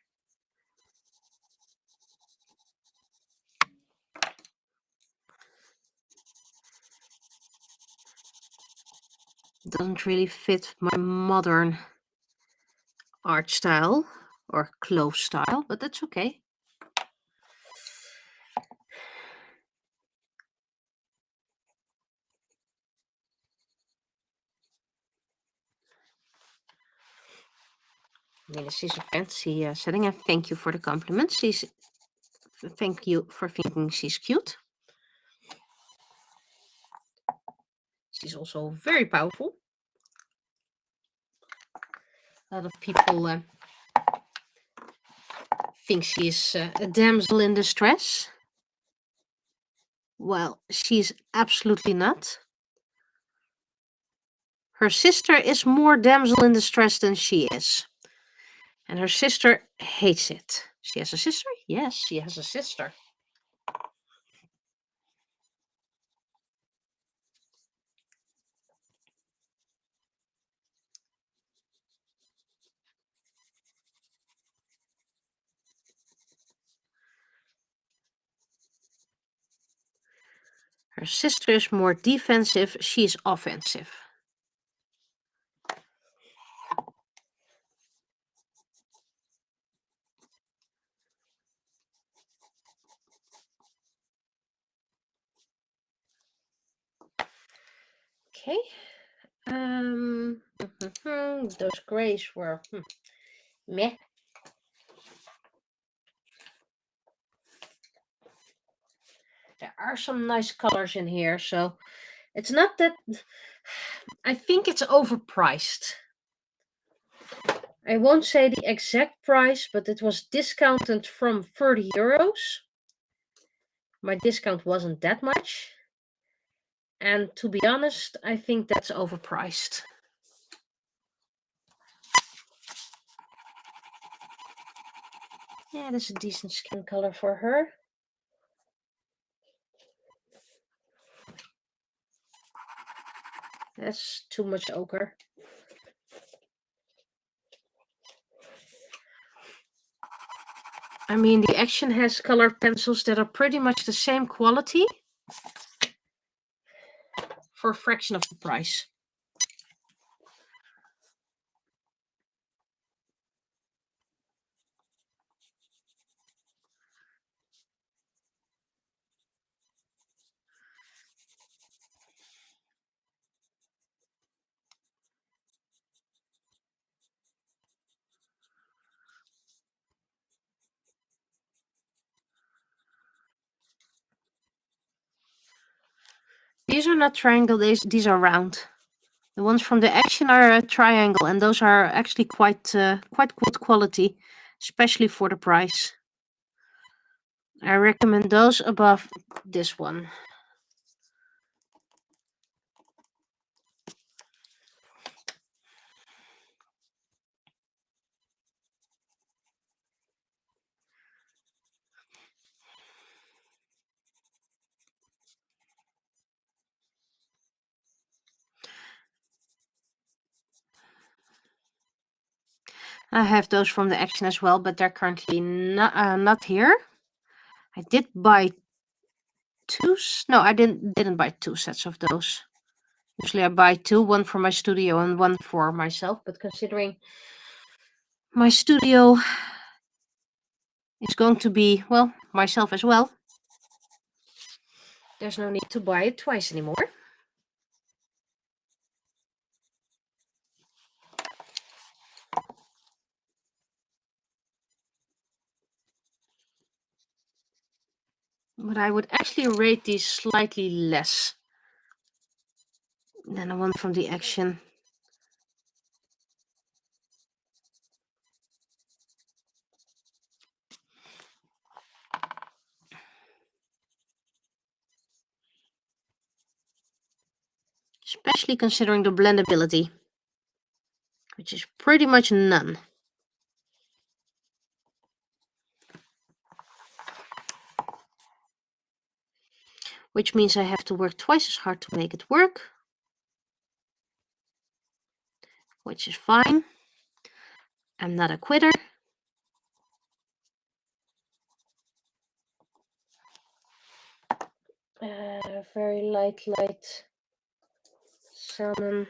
Doesn't really fit my modern art style or clothes style, but that's okay. I mean, this is a fancy setting, and thank you for the compliment. Thank you for thinking she's cute. She's also very powerful. A lot of people think she's a damsel in distress. Well, she's absolutely not. Her sister is more damsel in distress than she is. And her sister hates it. She has a sister? Yes, she has a sister. Her sister is more defensive, she's offensive. Okay. Those grays were meh. There are some nice colors in here, so it's not that. I think it's overpriced. I won't say the exact price, but it was discounted from 30 euros. My discount wasn't that much. And to be honest, I think that's overpriced. Yeah, that's a decent skin color for her. That's too much ochre. I mean, the Action has colored pencils that are pretty much the same quality for a fraction of the price. These are not triangle, these are round. The ones from the Action are a triangle, and those are actually quite good quality, especially for the price. I recommend those above this one. I have those from the action as well, but they're currently not here. I did buy two. No, I didn't buy two sets of those. Usually I buy two, one for my studio and one for myself. But considering my studio is going to be, well, myself as well, there's no need to buy it twice anymore. But I would actually rate these slightly less than the one from the action. Especially considering the blendability, which is pretty much none. Which means I have to work twice as hard to make it work. Which is fine. I'm not a quitter. Very light salmon.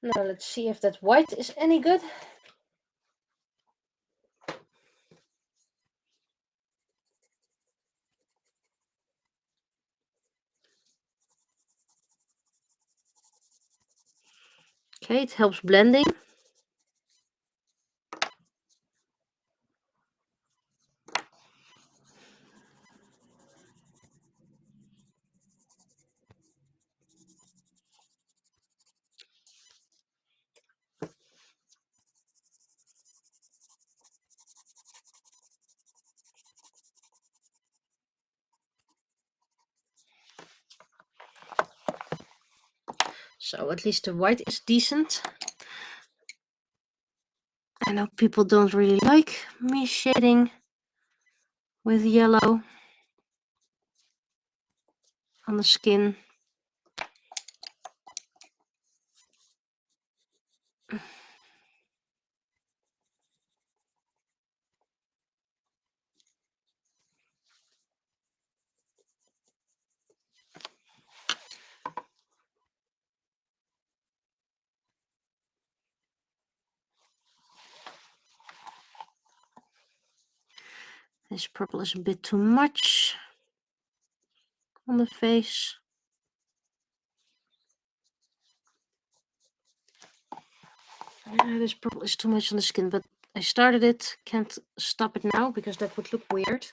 Now let's see if that white is any good. Okay, it helps blending. So at least the white is decent. I know people don't really like me shading with yellow on the skin. This purple is a bit too much on the face. This purple is too much on the skin, but I started it. Can't stop it now because that would look weird.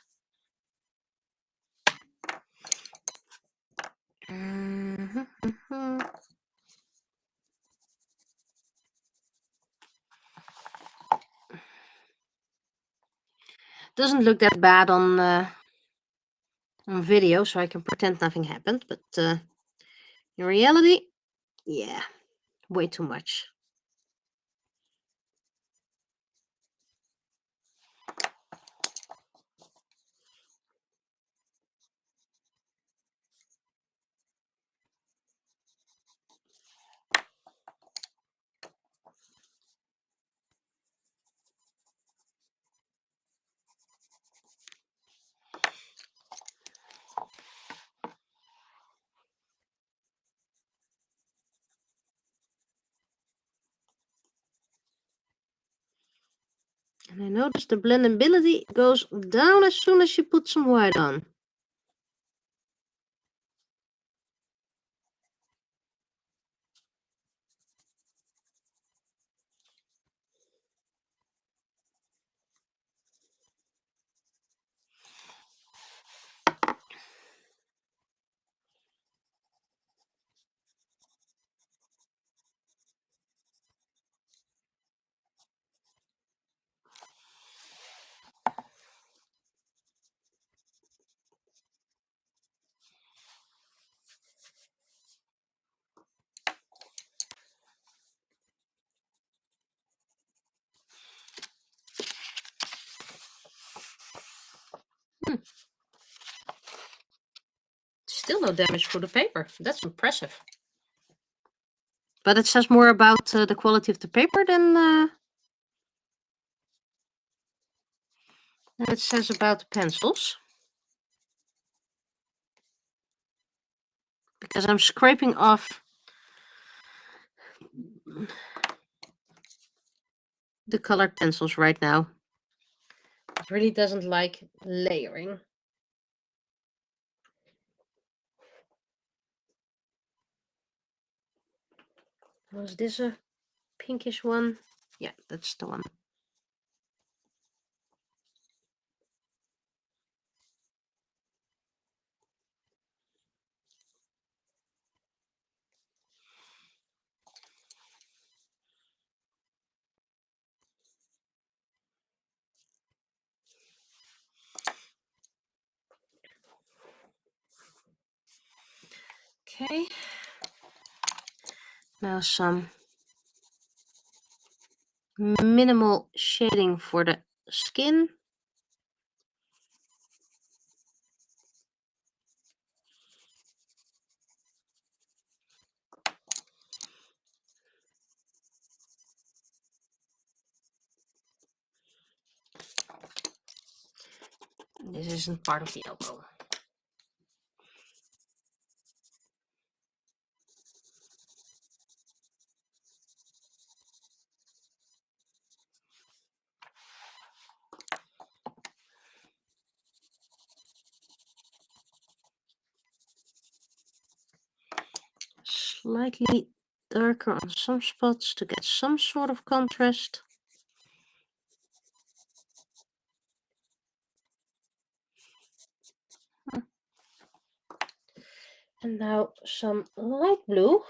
Doesn't look that bad on video, so I can pretend nothing happened. But in reality, yeah, way too much. And I notice the blendability goes down as soon as you put some white on. Still no damage for the paper. That's impressive. But it says more about the quality of the paper than it says about the pencils. Because I'm scraping off the colored pencils right now. It really doesn't like layering. Was this a pinkish one? Yeah, that's the one. Okay. Now some minimal shading for the skin. This isn't part of the elbow. Slightly darker on some spots to get some sort of contrast. And now some light blue,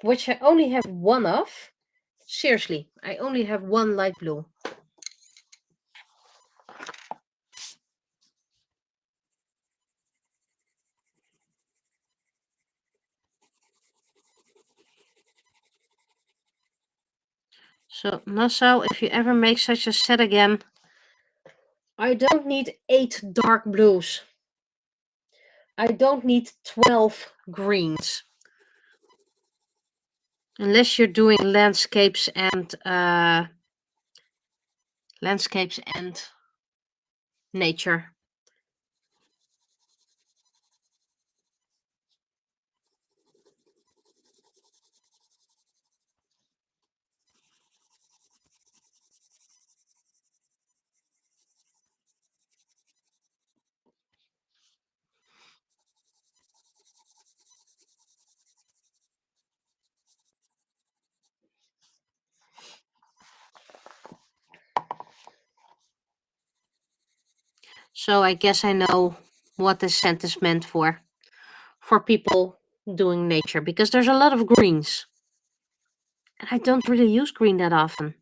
which I only have one of. Seriously, I only have one light blue. So, Nassau, if you ever make such a set again, I don't need 8 dark blues. I don't need 12 greens. Unless you're doing landscapes and nature. So I guess I know what this scent is meant for people doing nature, because there's a lot of greens. And I don't really use green that often.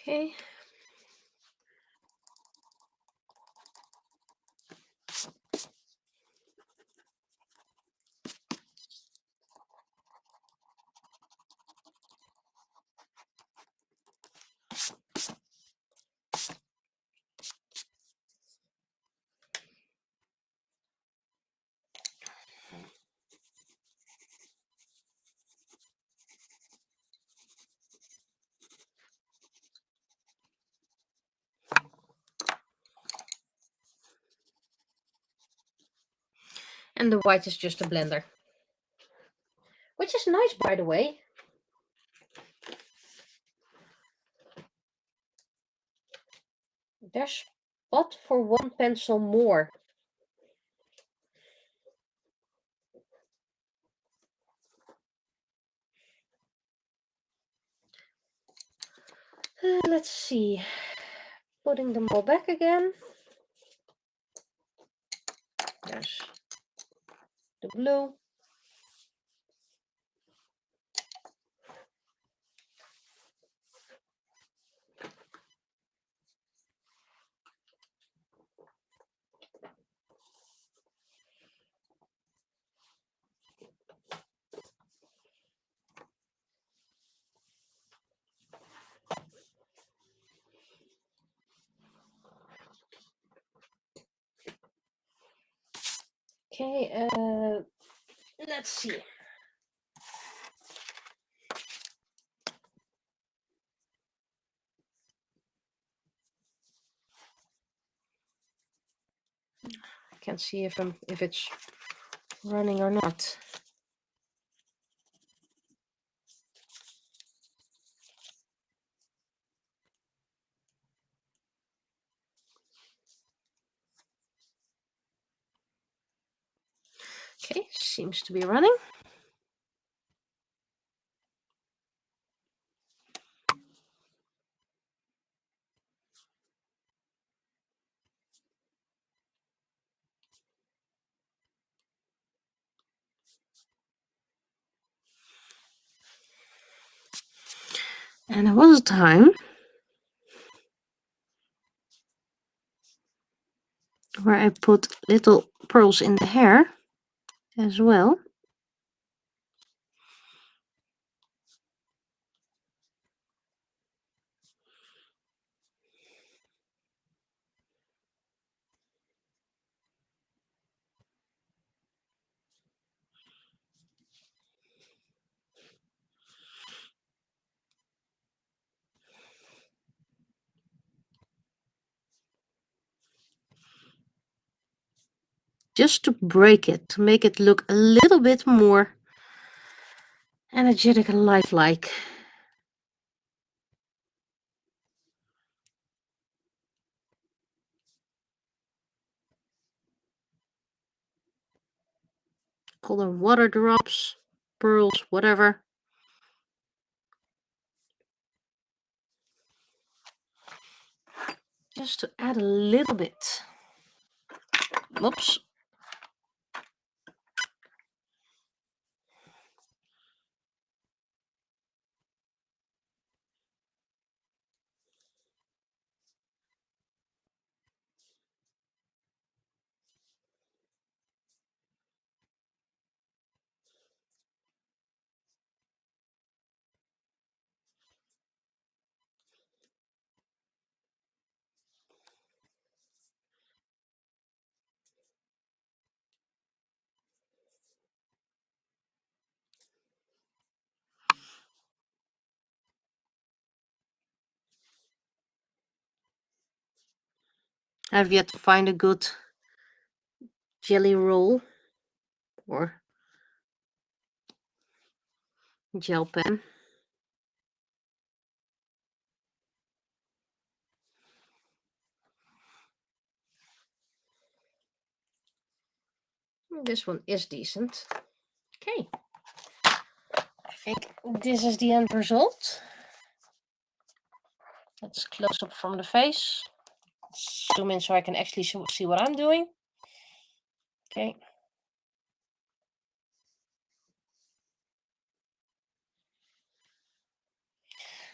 Okay. And the white is just a blender. Which is nice, by the way. There's spot for one pencil more. Let's see. Putting them all back again. There's the blue. Okay, let's see. I can't see if it's running or not. Okay, seems to be running. And there was a time where I put little pearls in the hair as well. Just to break it, to make it look a little bit more energetic and lifelike. Call them water drops, pearls, whatever. Just to add a little bit. Whoops. I've yet to find a good jelly roll or gel pen. This one is decent. Okay. I think this is the end result. Let's close up from the face. Zoom in so I can actually see what I'm doing. Okay.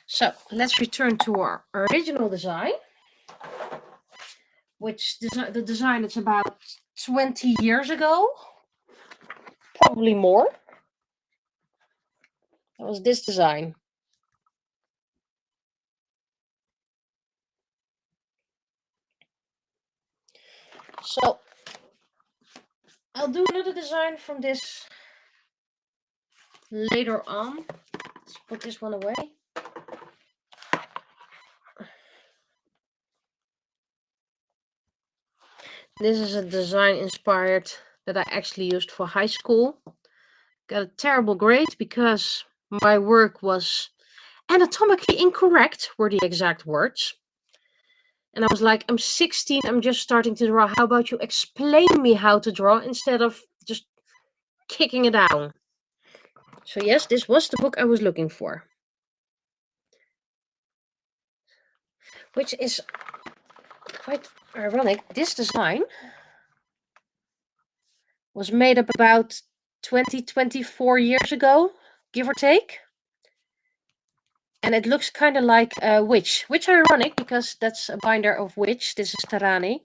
So let's return to our original design, which the design is about 20 years ago, probably more. That was this design. So I'll do another design from this later on. Let's put this one away. This is a design inspired that I actually used for high school. Got a terrible grade because my work was anatomically incorrect, were the exact words. And I was like, I'm 16, I'm just starting to draw. How about you explain me how to draw instead of just kicking it down? So yes, this was the book I was looking for. Which is quite ironic. This design was made up about 24 years ago, give or take. And it looks kind of like a witch. Which ironic, because that's a binder of witch. This is Tarani.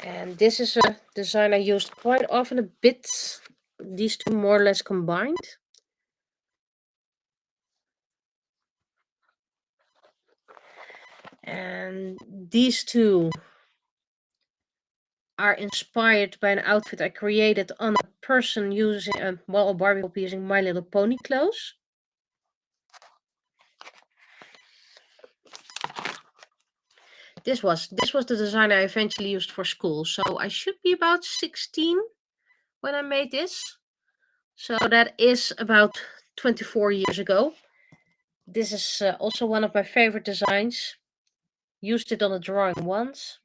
And this is a design I used quite often, a bit. These two more or less combined. And these two are inspired by an outfit I created on a person using, a Barbie puppy using My Little Pony clothes. This was the design I eventually used for school. So I should be about 16 when I made this. So that is about 24 years ago. This is also one of my favorite designs. Used it on a drawing once.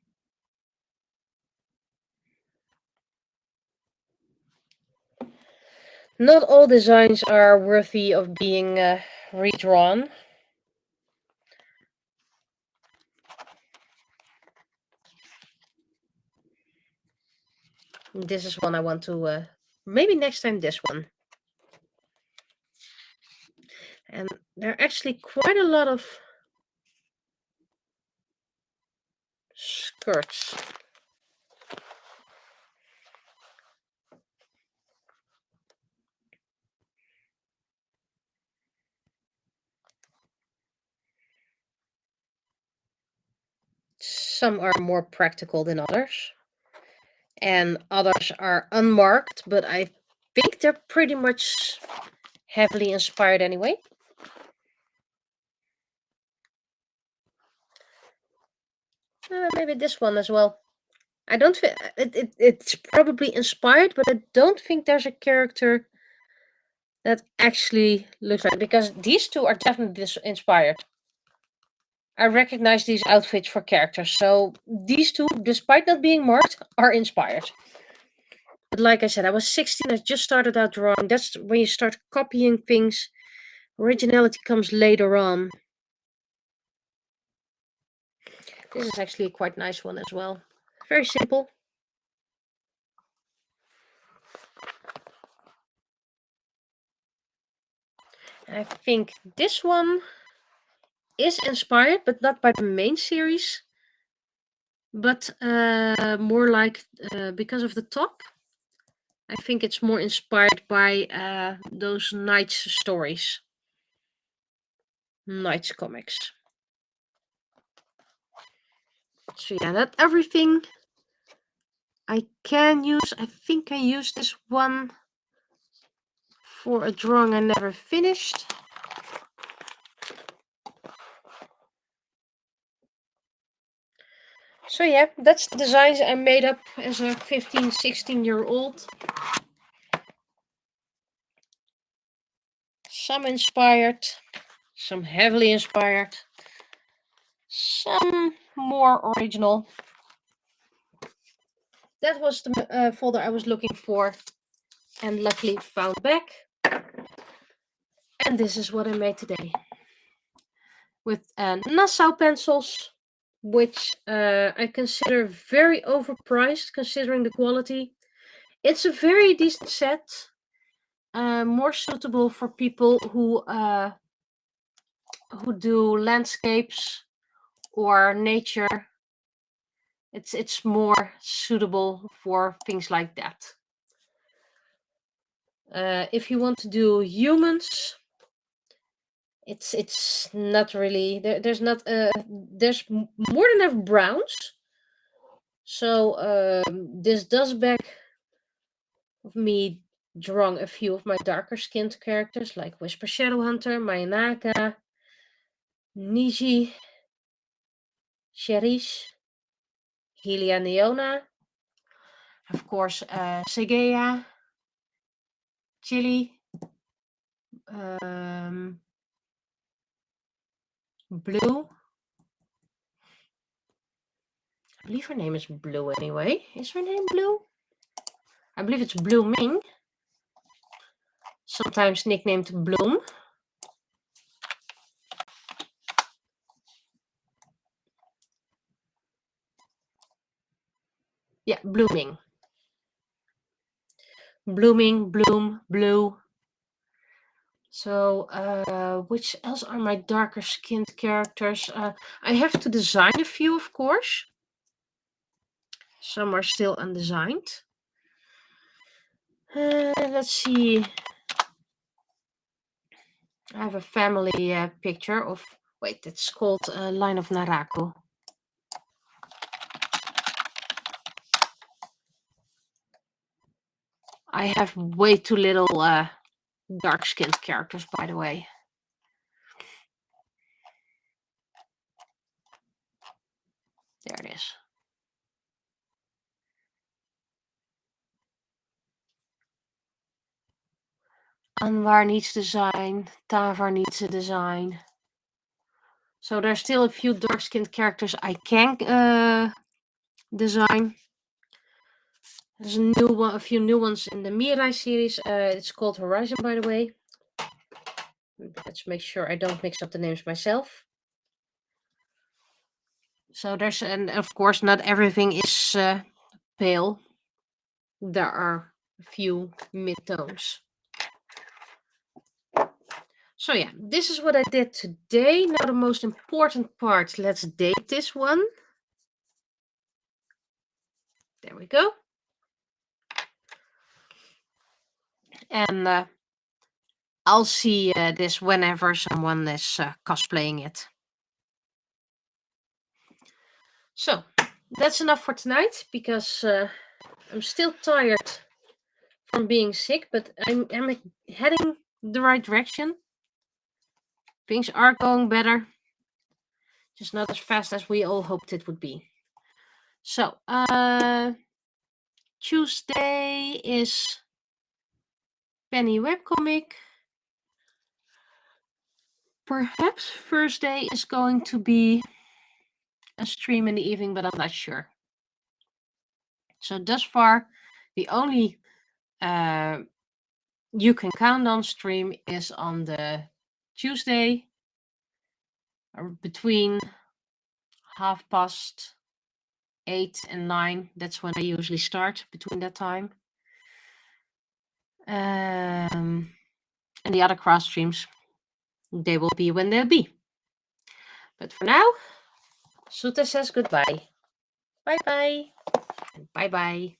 Not all designs are worthy of being redrawn. This is one I want to, maybe next time this one. And there are actually quite a lot of skirts. Some are more practical than others. And others are unmarked, but I think they're pretty much heavily inspired anyway. Maybe this one as well. I don't think it's probably inspired, but I don't think there's a character that actually looks like, because these two are definitely inspired. I recognize these outfits for characters, so these two, despite not being marked, are inspired. But like I said, I was 16, I just started out drawing. That's when you start copying things. Originality comes later on. This is actually a quite nice one as well. Very simple. I think this one is inspired, but not by the main series, but more like because of the top. I think it's more inspired by those Knights stories. Knights comics. So yeah, not everything I can use. I think I used this one for a drawing I never finished. So yeah, that's the designs I made up as a 15, 16-year-old. Some inspired, some heavily inspired, some more original. That was the folder I was looking for and luckily found back. And this is what I made today. With Nassau pencils, which I consider very overpriced considering the quality. It's a very decent set, more suitable for people who do landscapes or nature. It's more suitable for things like that. If you want to do humans, it's not really there's not there's more than enough browns. So this does back of me drawing a few of my darker skinned characters like Whisper Shadowhunter, Mayanaka, Niji, Cherish, Helia neona. Of course, Segea, Chili, Blue. I believe her name is Blue anyway. Is her name Blue? I believe it's Blooming. Sometimes nicknamed Bloom. Yeah, Blooming. Blooming, Bloom, Blue. So, which else are my darker skinned characters? I have to design a few, of course. Some are still undesigned. Let's see. I have a family picture of, wait, it's called Line of Narako. I have way too little dark-skinned characters, by the way. There it is. Anwar needs design. Tavar needs a design. So there's still a few dark-skinned characters I can design. There's a few new ones in the Mirai series. It's called Horizon, by the way. Let's make sure I don't mix up the names myself. So there's, and of course, not everything is pale. There are a few mid-tones. So yeah, this is what I did today. Now the most important part. Let's date this one. There we go. And I'll see this whenever someone is cosplaying it. So that's enough for tonight, because I'm still tired from being sick, but I'm heading the right direction. Things are going better, just not as fast as we all hoped it would be. So Tuesday is Penny webcomic. Perhaps Thursday is going to be a stream in the evening, but I'm not sure. So thus far, the only you can count on stream is on the Tuesday between 8:30 and 9. That's when I usually start, between that time. And the other cross streams, they will be when they'll be. But for now, Sutta says goodbye. Bye-bye. And bye-bye.